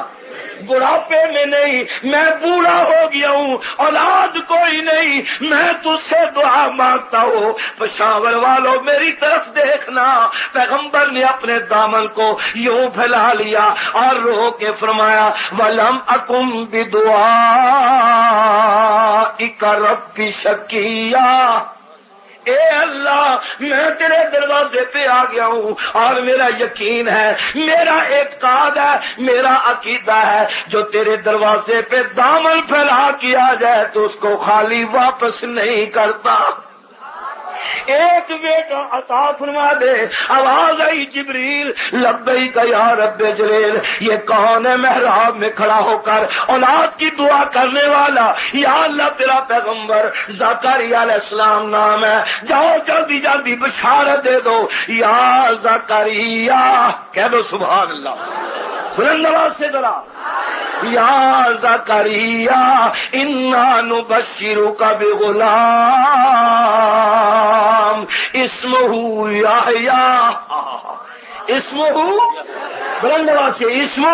بڑھاپے میں نہیں، میں بوڑھا ہو گیا ہوں، اولاد کوئی نہیں، میں تجھ سے دعا مانگتا ہوں، پشاور والوں میری طرف دیکھنا۔ پیغمبر نے اپنے دامن کو یوں پھیلا لیا اور رو کے فرمایا وَلَمْ أَكُمْ بِدُعَائِكَ رَبِّ شَقِيًّا، اے اللہ میں تیرے دروازے پہ آ گیا ہوں، اور میرا یقین ہے، میرا اعتقاد ہے، میرا عقیدہ ہے، جو تیرے دروازے پہ دامن پھیلا کیا جائے تو اس کو خالی واپس نہیں کرتا۔ ایک بیٹا عطا فرما دے۔ آواز آئی جبریل لبیک یا رب جلیل، یہ کون ہے محراب میں کھڑا ہو کر اولاد کی دعا کرنے والا؟ یا اللہ تیرا پیغمبر زکریا علیہ السلام نام ہے، جاؤ جلدی جلدی بشارت دے دو، یا زکریا، کہہ دو سبحان اللہ بلند آواز سے ذرا، یا زکریا انا نبشرک بغلام اسمہ یحییٰ، اسمہ بلند آواز سے اسمہ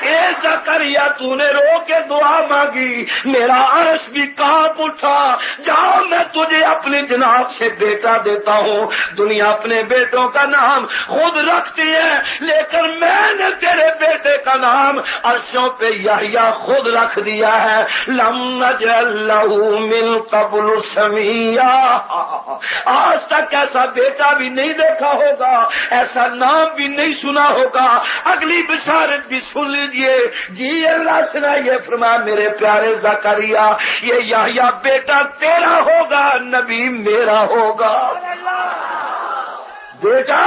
اے زکریا تو نے رو کے دعا مانگی، میرا عرش بھی کانپ اٹھا، جاؤ میں تجھے اپنی جناب سے بیٹا دیتا ہوں۔ دنیا اپنے بیٹوں کا نام خود رکھتی ہے، لیکن میں نے تیرے بیٹے کا نام عرشوں پہ یحییٰ خود رکھ دیا ہے۔ لم نجعل لہ من قبل سمیہ، آج تک ایسا بیٹا بھی نہیں دیکھا ہوگا، ایسا نام بھی نہیں سنا ہوگا۔ اگلی بشارت بھی سن لیجئے، جی اللہ سنا یہ فرما میرے پیارے زکریا، یہ یحییٰ بیٹا تیرا ہوگا، نبی میرا ہوگا۔ بیٹا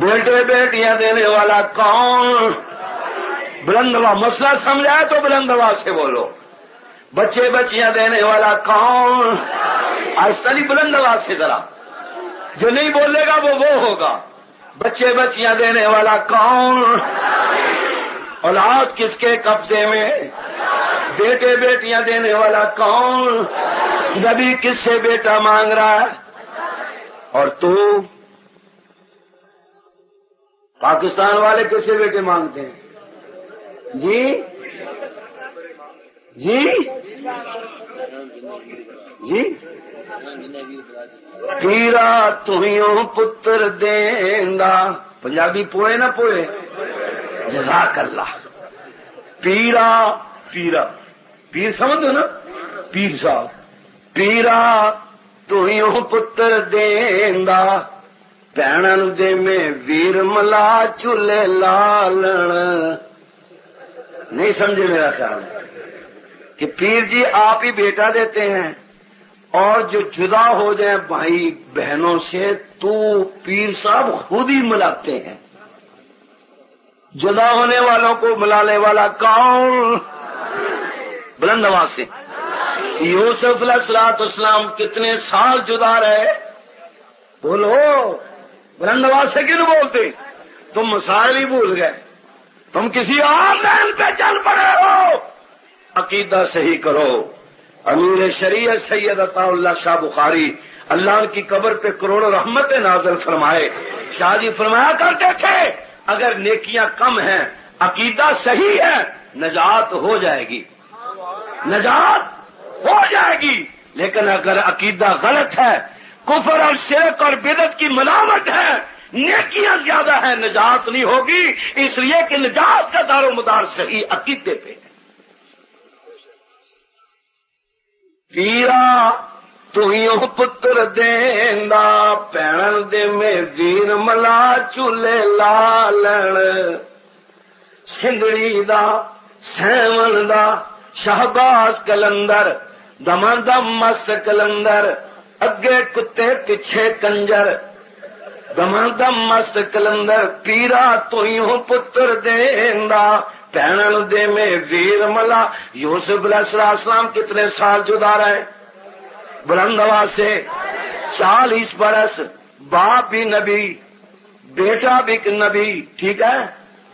بیٹے بیٹیاں دینے والا کون؟ بلند آواز، مسئلہ سمجھا تو بلند آواز سے بولو۔ بچے بچیاں دینے والا کون؟ آہستہ نہیں، بلند آواز سے ذرا، جو نہیں بولے گا وہ ہوگا۔ بچے بچیاں دینے والا کون؟ اولاد کس کے قبضے میں؟ بیٹے بیٹیاں دینے والا کون؟ نبی کس سے بیٹا مانگ رہا ہے؟ اور تو پاکستان والے کس سے بیٹے مانگتے ہیں؟ جی جی جی پیرا تہیوں پتر دیندا، پنجابی پوئے نہ پوئے، جزاک اللہ۔ پیرا پیرا پیر سمجھو نا، پیر صاحب، پیرا تہیوں پتر دیندا، بھینن دے میں ویر ملا چولے لالن۔ نہیں سمجھے میرا خیال ہے کہ پیر جی آپ ہی بیٹا دیتے ہیں، اور جو جدا ہو جائیں بھائی بہنوں سے تو پیر صاحب خود ہی ملاتے ہیں۔ جدا ہونے والوں کو ملانے والا کون؟ بلند آواز سے۔ یوسف علیہ السلام کتنے سال جدا رہے؟ بولو، بلند آواز سے کیوں بولتے؟ تم مسائل ہی بھول گئے، تم کسی اور لائن پہ چل پڑے ہو۔ عقیدہ صحیح کرو۔ امیر شریعت سید عطا اللہ شاہ بخاری، اللہ ان کی قبر پہ کروڑوں رحمتیں نازل فرمائے، شاہ جی فرمایا کرتے تھے اگر نیکیاں کم ہیں، عقیدہ صحیح ہے، نجات ہو جائے گی، نجات ہو جائے گی۔ لیکن اگر عقیدہ غلط ہے، کفر اور شرک اور بدعت کی ملامت ہے، نیکیاں زیادہ ہیں، نجات نہیں ہوگی، اس لیے کہ نجات کا دار و مدار صحیح عقیدے پہ ہے۔ پیرا تہیوں پتر دیندا، بھینن دے میں ویر ملا چولے لالن۔ سنگڑی the seven the Shahbaz Qalandar, دما دم مست کلندر، اگے کتے پیچھے کنجر، دما دم مست کلندر، پیرا تہیوں پتر دیندا، بھینن دے میں ویر ملا۔ یوسف علیہ السلام کتنے سال جدا رہے؟ بلند آواز سے 40 برس۔ باپ بھی نبی، بیٹا بھی نبی، ٹھیک ہے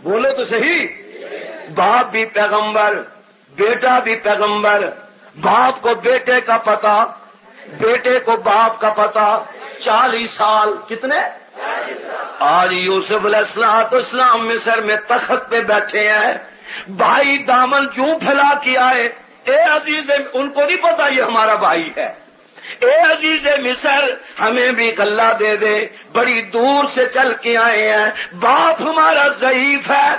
بولو تو صحیح۔ باپ بھی پیغمبر، بیٹا بھی پیغمبر، باپ کو بیٹے کا پتہ، بیٹے کو باپ کا پتہ۔ 40 سال، کتنے؟ آج یوسف علیہ السلام مصر میں تخت پہ بیٹھے ہیں، بھائی دامن کیوں پھیلا کے آئے؟ اے عزیز، ان کو نہیں پتا یہ ہمارا بھائی ہے۔ اے عزیز مصر، ہمیں بھی غلہ دے دے، بڑی دور سے چل کے آئے ہیں، باپ ہمارا ضعیف ہے،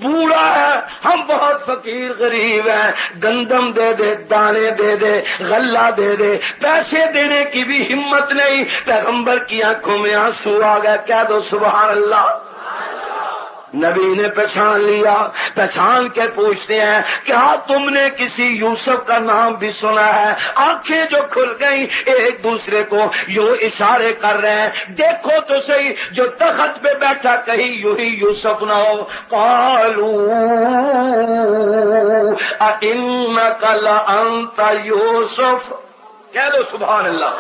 بوڑھا ہے، ہم بہت فقیر غریب ہیں، گندم دے دے، دانے دے دے، غلہ دے دے۔ پیسے دینے کی بھی ہمت نہیں، پیغمبر کی آنکھوں میں آنسو آ گئے، کہہ دو سبحان اللہ۔ نبی نے پہچان لیا، پہچان کے پوچھتے ہیں کیا تم نے کسی یوسف کا نام بھی سنا ہے؟ آنکھیں جو کھل گئیں ایک دوسرے کو یوں اشارے کر رہے ہیں، دیکھو تو صحیح جو تخت پہ بیٹھا کہیں یوں ہی یوسف نہ ہو۔ قالوا اِنَّكَ لَأَنْتَ یوسف، کہہ دو سبحان اللہ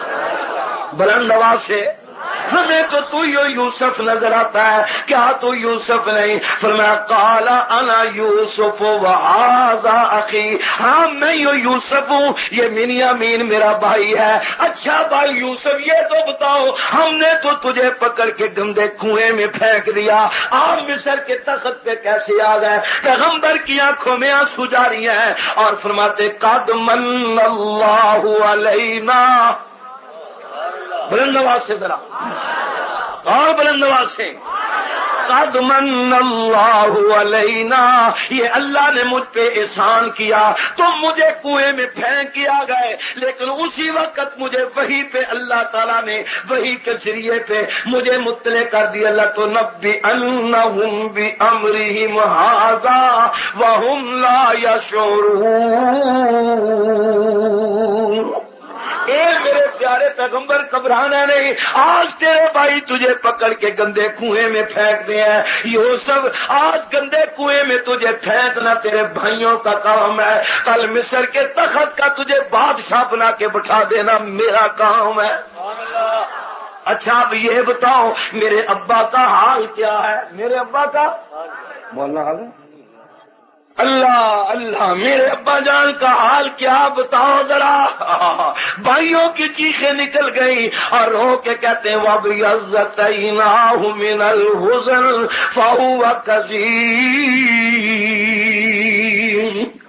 بلند آواز سے، ہمیں تو یوسف نظر آتا ہے، کیا تو یوسف نہیں؟ فرمایا قال انا یوسف وہذا اخی، ہاں میں یوسف ہوں، یہ بنیامین میرا بھائی ہے۔ اچھا بھائی یوسف یہ تو بتاؤ، ہم نے تو تجھے پکڑ کے گندے کنویں میں پھینک دیا، آپ مصر کے تخت پہ کیسے آ گئے؟ پیغمبر کی آنکھوں میں آنسو جاری ہیں اور فرماتے قد من اللہ علینا، بلند آواز سے ذرا اور بلند آواز سے، قد من اللہ علینا، یہ اللہ نے مجھ پہ احسان کیا، تم مجھے کنویں میں پھینک کے آ گئے، لیکن اسی وقت مجھے وحی پہ اللہ تعالیٰ نے وحی کے ذریعے پہ مجھے مطلع کر دیا، لَتُنَبِّئَنَّهُمْ بِأَمْرِهِمْ هَٰذَا وَهُمْ لَا يَشْعُرُونَ۔ اے میرے پیارے پیغمبر گھبرانا نہیں، آج تیرے بھائی تجھے پکڑ کے گندے کنویں میں پھینک دیا ہے، یوسف آج گندے کنویں میں تجھے پھینکنا تیرے بھائیوں کا کام ہے، کل مصر کے تخت کا تجھے بادشاہ بنا کے بٹھا دینا میرا کام ہے۔ اچھا اب یہ بتاؤ میرے ابا کا حال کیا ہے؟ میرے ابا کا بولنا حال ہے؟ اللہ اللہ، میرے ابا جان کا حال کیا بتاؤ ذرا۔ بھائیوں کی چیخیں نکل گئی اور رو کے کہتے ہیں وَبِيَضَّتَيْنَاهُ مِنَ الْحُزْنِ فَهُوَ كَظِيمٌ۔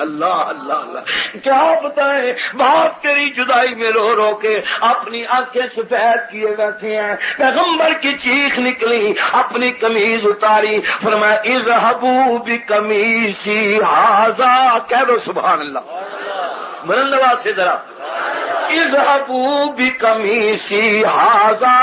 اللہ اللہ اللہ، کیا بتائیں، باپ تیری جدائی میں رو رو کے اپنی آنکھیں سفید کیے بیٹھے ہیں۔ پیغمبر کی چیخ نکلی، اپنی قمیض اتاری، فرمایا اذهبوا بقمیصی ہاذا، کہہ دو سبحان اللہ بلند آواز سے ذرا، اذهبوا بقمیصی ہاذا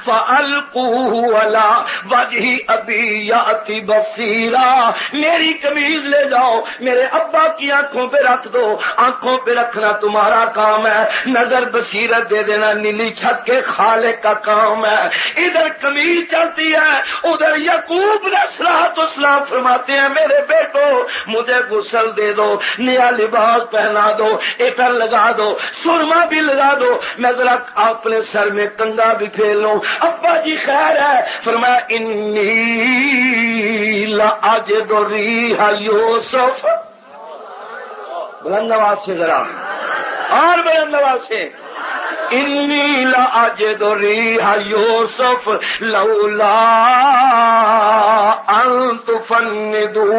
فالقوه علی وجہ ابی یأتی بصیرا، میری قمیض لے جاؤ میرے ابا کی آنکھوں پہ رکھ دو، آنکھوں پہ رکھنا تمہارا کام ہے، نظر بصیرت دے دینا نیلی چھت کے خالق کا کام ہے۔ ادھر قمیض چلتی ہے، ادھر یعقوب علیہ السلام فرماتے ہیں میرے بیٹو مجھے غسل دے دو، نیا لباس پہنا دو، عطر لگا دو، سرما بھی لگا دو، میں ذرا اپنے سر میں کنگا بھی پھیر لوں۔ ابا جی خیر ہے؟ فرمایا انی لاجد ریح یوسف، بلند آواز سے ذرا اور بلند آواز سے، انی لاجد ریح یوسف لولا ان تفندون۔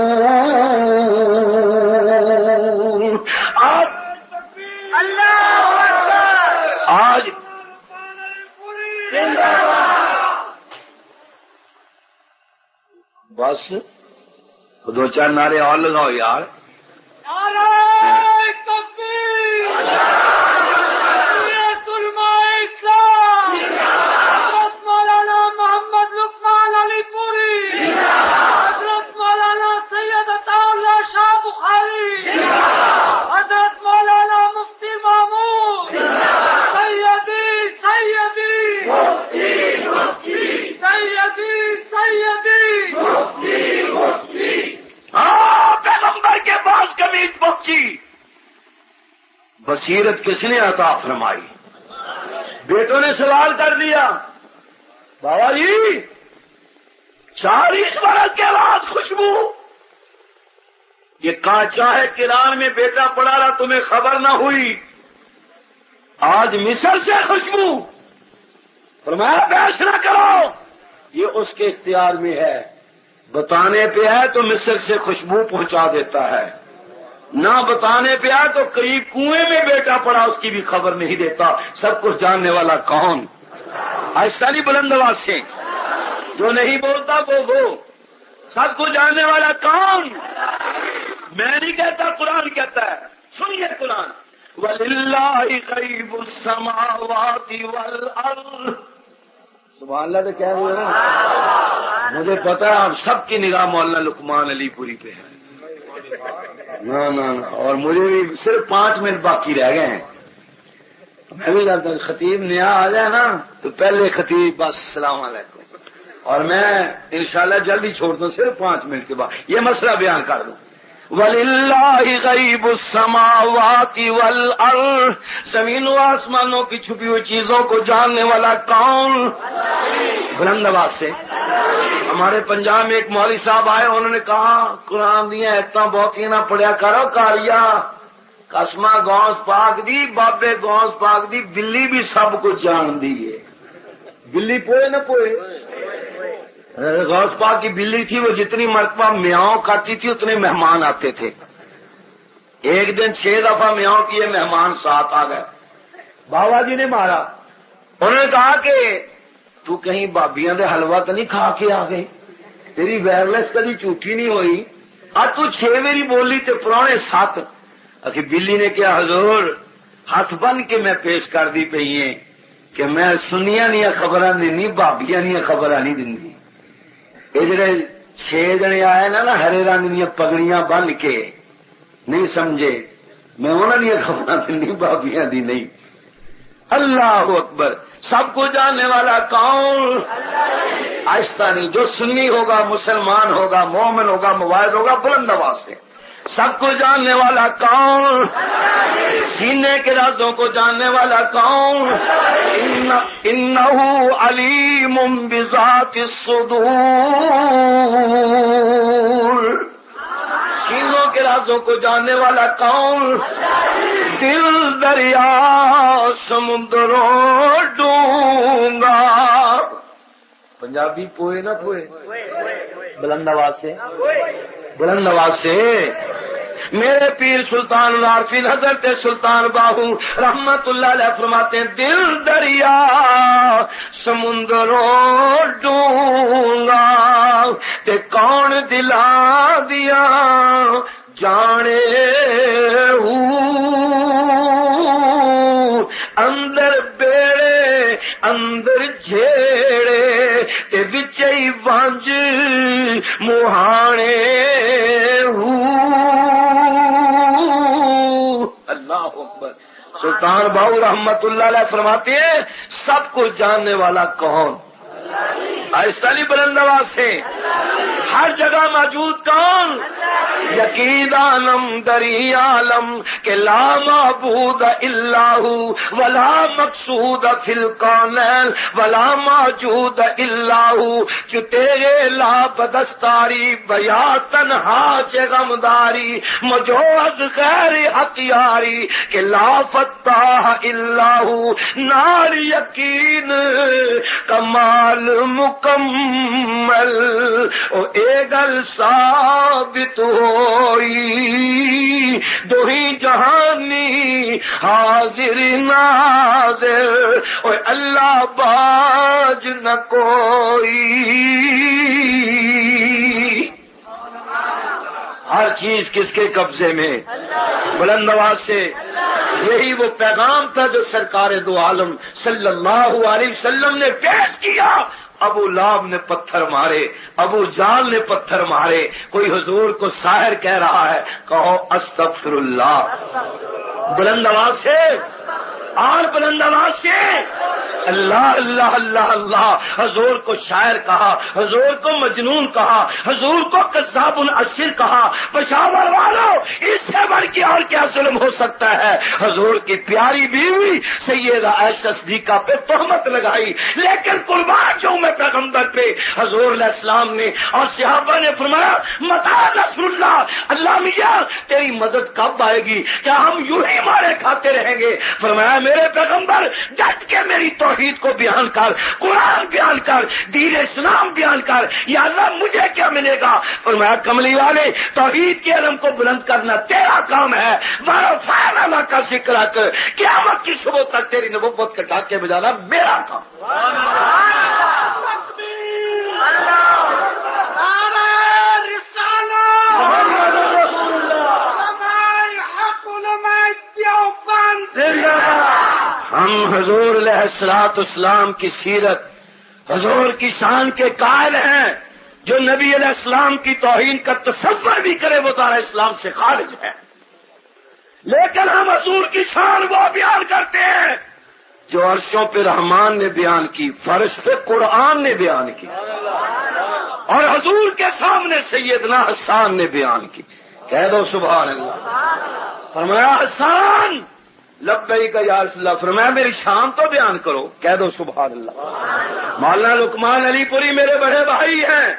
آج بس دو چار نعرے اور لگاؤ یار۔ مولانا محمد لقمان علی پوری، حضرت مولانا سید عطا اللہ شاہ بخاری، حضرت مولانا مفتی مامون، سیدی سیدی سیدی سیدی پیغمبر کے پاس قمیض پہنچی، بصیرت کس نے عطا فرمائی؟ بیٹوں نے سوال کر دیا بابا جی 40 برس کے بعد خوشبو، یہ کانچا ہے کران میں بیٹا پڑا رہا تمہیں خبر نہ ہوئی، آج مصر سے خوشبو، فرمایا بحث نہ کرو، یہ اس کے اختیار میں ہے، بتانے پہ ہے تو مصر سے خوشبو پہنچا دیتا ہے، نہ بتانے پہ ہے تو قریب کنویں میں بیٹا پڑا اس کی بھی خبر نہیں دیتا۔ سب کچھ جاننے والا کون؟ آہستہ نہیں بلند آواز سے، جو نہیں بولتا وہ سب کو جاننے والا کون؟ میں نہیں کہتا، قرآن کہتا ہے، سنیے قرآن، وَلِلَّهِ غَيْبُ السَّمَاوَاتِ وَالْأَرْضِ، سبحان اللہ تو کہہ رہے ہیں مجھے پتا ہے آپ سب کی نگاہ مولانا لقمان علی پوری پہ ہے. نہ اور مجھے بھی صرف 5 منٹ باقی رہ گئے ہیں. میں بھی جانتا ہوں خطیب نیا آ جائے نا تو پہلے خطیب بس السلام علیکم، اور میں انشاءاللہ جلدی چھوڑ دوں صرف 5 منٹ کے بعد یہ مسئلہ بیان کر دوں. وَلِلَّهِ غَيْبُ السَّمَاوَاتِ وَالْأَرْضِ، زمین و آسمانوں کی چھپی ہوئی چیزوں کو جاننے والا کون؟ بلند آواز سے. ہمارے پنجاب میں ایک مولوی صاحب آئے، انہوں نے کہا قرآن دیا اتنا بہت ہی نہ پڑھیا کرو کاریا، قسمہ گوس پاک دی بابے گوس پاک دی بلی بھی سب کچھ جان دی ہے. بلی پوئے نہ پوئے، غوث پاک کی بلی تھی، وہ جتنی مرتبہ میاؤں کرتی تھی اتنے مہمان آتے تھے. ایک دن 6 دفعہ میاؤں کیے، مہمان 7 آ گئے. بابا جی نے مارا. انہوں نے کہا کہ تو کہیں بابیاں دے حلوہ تو نہیں کھا کے آ گئی؟ تیری وائرلیس کبھی جھوٹی نہیں ہوئی. اب تو 6 میری بولی تے پرانے 7. اخی بلی نے کیا حضور ہاتھ بن کے میں پیش کر دی پئی ہیں کہ میں سنیا نہیں خبراں دینی، بابیاں نہیں خبراں نہیں دینی. یہ جڑے 6 جنے آئے نا ہرے رنگ دیا پگڑیاں بن کے نہیں سمجھے، میں انہوں نے خبراں دینی، بابیاں دی نہیں. اللہ اکبر. سب کو جاننے والا کون؟ آہستہ نہیں، جو سنی ہوگا، مسلمان ہوگا، مومن ہوگا، موحد ہوگا، بلند آواز سے. سب کو جاننے والا کون؟ سینے کے رازوں کو جاننے والا کون؟ انہو علیم بذات الصدور. سینوں کے رازوں کو جاننے والا کون؟ دل دریا سمندروں ڈونگا. پنجابی پوئے نہ پوئے، بلند آواز سے، بلند آواز سے. میرے پیر سلطان العارفین حضرت سلطان باہو رحمت اللہ علیہ فرماتے ہیں دل دریا سمندروں ڈونگا تے کون دلا دیا جانے اندر بیڑے اندر جھیڑے تے بچئی وانج مہانے. اللہ اکبر. سلطان باہو رحمت اللہ علیہ فرماتے ہیں سب کو جاننے والا کون؟ ایسا نہیں بلند آواز سے. ہر جگہ موجود کون؟ یقین عالم دری عالم کہ لا معبود الا ہو ولا مقصود فی الکونین ولا موجود الا ہو جو تیرے لا بدستاری بیا تنہا چے غمداری مجھو از غیر ہتھیاری کہ لا فتح الا ہو نار یقین کمال مکمل او اے گل ثابت ہوئی دو ہی جہانی حاضر ناظر او اللہ باج نہ کوئی. ہر چیز کس کے قبضے میں؟ بلند آواز سے. یہی وہ پیغام تھا جو سرکار دو عالم صلی اللہ علیہ وسلم نے پیش کیا. ابو لہب نے پتھر مارے، ابو جہل نے پتھر مارے، کوئی حضور کو ساحر کہہ رہا ہے، کہو استغفر اللہ. بلند آواز سے اور بلند آواز سے اللہ اللہ اللہ اللہ. حضور کو شاعر کہا، حضور کو مجنون کہا، حضور کو کذاب الاشر کہا. پشاور والوں اس سے بڑھ کے اور کیا ظلم ہو سکتا ہے؟ حضور کی پیاری بیوی سیدہ عائشہ صدیقہ پہ تہمت لگائی، لیکن قربان جو میں پیغمبر پہ حضور علیہ السلام نے اور صحابہ نے فرمایا متا نصر اللہ، اللہ میاں تیری مدد کب آئے گی؟ کیا ہم یوں ہی مارے کھاتے رہیں گے؟ فرمایا میرے پیغمبر ڈٹ کے میری توحید کو بیان کر، قرآن بیان کر، دین اسلام بیان کر. یا اللہ مجھے کیا ملے گا؟ فرمایا کملی والے توحید کے علم کو بلند کرنا تیرا کام ہے، اللہ کا ذکر کر قیامت کی صبح تک تیری نبوت کے ڈاکے بجانا میرا کام. ہم حضور علیہ الصلوۃ والسلام کی سیرت حضور کی شان کے قائل ہیں، جو نبی علیہ السلام کی توہین کا تصور بھی کرے وہ دار اسلام سے خارج ہے، لیکن ہم حضور کی شان وہ بیان کرتے ہیں جو عرشوں پہ رحمان نے بیان کی، فرش پہ قرآن نے بیان کی، اور حضور کے سامنے سیدنا حسان نے بیان کی۔ کہہ دو سبحان اللہ۔ فرمایا حسان لبیک یا رسول اللہ، فرمایا میری شان تو بیان کرو، کہہ دو سبحان اللہ۔ مولانا لقمان علی پوری میرے بڑے بھائی ہیں،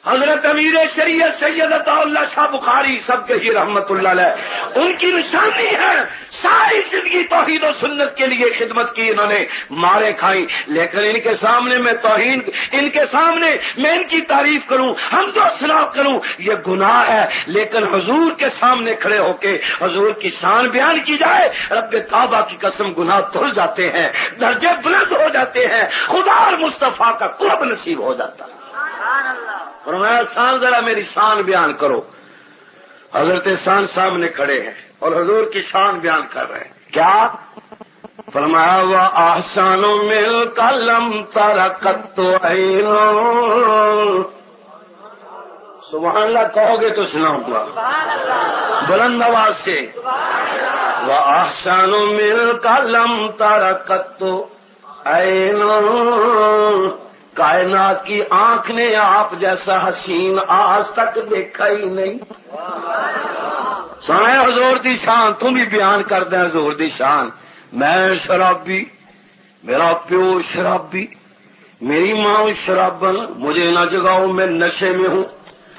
حضرت امیر شریعت سید عطا اللہ شاہ بخاری سب کے ہی رحمت اللہ علیہ، ان کی نشانی ہے ساری زندگی توحید و سنت کے لیے خدمت کی، انہوں نے مارے کھائیں، لیکن ان کے سامنے میں توہین، ان کے سامنے میں ان کی تعریف کروں، حمد و ثنا کروں، یہ گناہ ہے، لیکن حضور کے سامنے کھڑے ہو کے حضور کی شان بیان کی جائے، رب کعبہ کی قسم گناہ دھل جاتے ہیں، درجے بلند ہو جاتے ہیں، خدا اور مصطفیٰ کا قرب نصیب ہو جاتا ہے۔ فرمایا شان ذرا میری شان بیان کرو۔ حضرت شان سامنے کھڑے ہیں اور حضور کی شان بیان کر رہے ہیں، کیا فرمایا وہ احسانوں مل کلم ترکت عین، سبحان اللہ کہو گے تو سناؤں گا بلند آواز سے، وہ احسانوں مل کلم ترکت عین، کائنات کی آنکھ نے آپ جیسا حسین آج تک دیکھا ہی نہیں۔ سنائے حضور دی شان، تم بھی بیان کر دیں حضور دی شان۔ میں شرابی، میرا پیو شرابی، میری ماں شرابن، مجھے نہ جگاؤ میں نشے میں ہوں،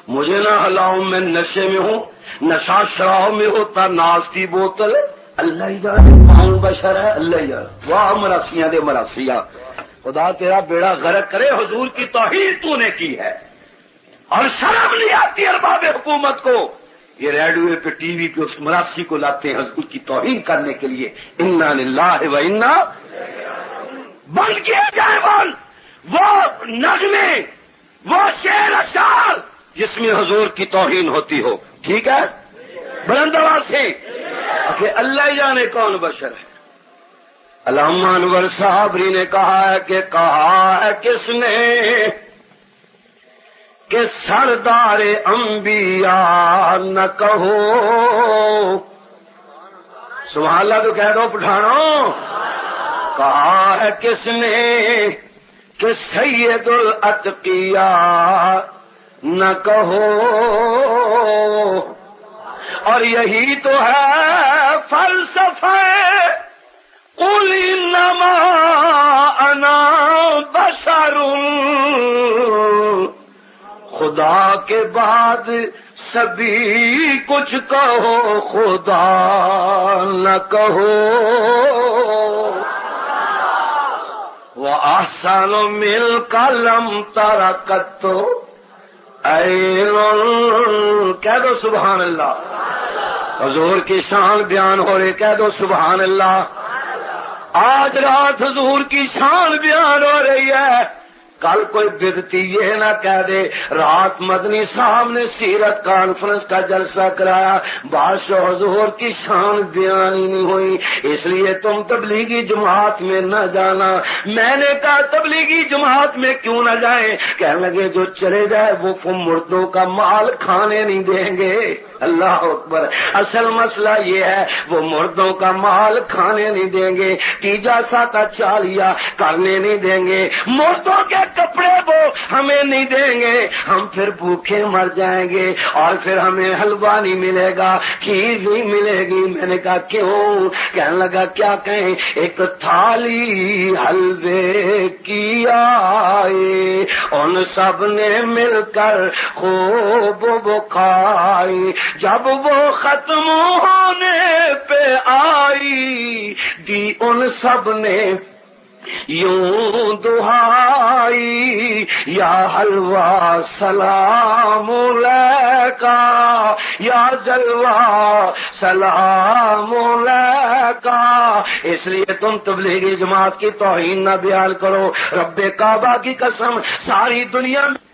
مجھے نہ ہلاؤ میں نشے میں ہوں، نشہ شراب میں ہوتا ناز کی بوتل، اللہ ہی جانے کون بشر ہے، اللہ ہی جانے، واہ مراسیاں دے مراسیاں، خدا تیرا بیڑا غرق کرے، حضور کی توہین تو نے کی ہے، اور شرم نہیں آتی ارباب حکومت کو، یہ ریڈیو پہ ٹی وی پہ اس مراسی کو لاتے ہیں حضور کی توہین کرنے کے لیے۔ انا للہ و انا، بند کیے جائیں بند وہ نغمے، وہ شعر اشعار جس میں حضور کی توہین ہوتی ہو، ٹھیک ہے، بلند آواز سے، کہ اللہ ہی جانے کون بشر ہے۔ علامہ انور صابری نے کہا ہے کہ کہا ہے کس نے کہ سردار انبیاء نہ کہو، سبحان اللہ تو کہہ دو پٹھانوں، کہا ہے کس نے کہ سید الاتقیاء نہ کہو، اور یہی تو ہے فلسفہ قل انما انا بشر، خدا کے بعد سبھی کچھ کہو، خدا نہ کہو، وَأَحْسَنُ مِنْكَ لَمْ تَرَكَتْ عَيْنٌ، کہہ دو سبحان اللہ۔ حضور کی شان بیان ہو رہی، کہہ دو سبحان اللہ۔ آج رات حضور کی شان بیان ہو رہی ہے، کل کوئی بدتی یہ نہ کہہ دے رات مدنی صاحب نے سیرت کانفرنس کا جلسہ کرایا، بادشاہ حضور کی شان بیان ہی نہیں ہوئی، اس لیے تم تبلیغی جماعت میں نہ جانا۔ میں نے کہا تبلیغی جماعت میں کیوں نہ جائیں؟ کہنے لگے جو چلے جائے وہ مردوں کا مال کھانے نہیں دیں گے۔ اللہ اکبر، اصل مسئلہ یہ ہے وہ مردوں کا مال کھانے نہیں دیں گے، تیجا ساتا چالیا کرنے نہیں دیں گے، مردوں کے کپڑے وہ ہمیں نہیں دیں گے، ہم پھر بھوکے مر جائیں گے، اور پھر ہمیں حلوہ نہیں ملے گا، کھیر نہیں ملے گی۔ میں نے کہا کیوں؟ کہنے لگا کیا کہیں، ایک تھالی حلوے کی آئے، ان سب نے مل کر خوب وہ کھائی، جب وہ ختم ہونے پہ آئی دی ان سب نے یوں دہائی، یا حلوہ سلام علیکہ، یا جلوہ سلام علیکہ۔ اس لیے تم تبلیغی جماعت کی توہین نہ بیان کرو، رب کعبہ کی قسم ساری دنیا میں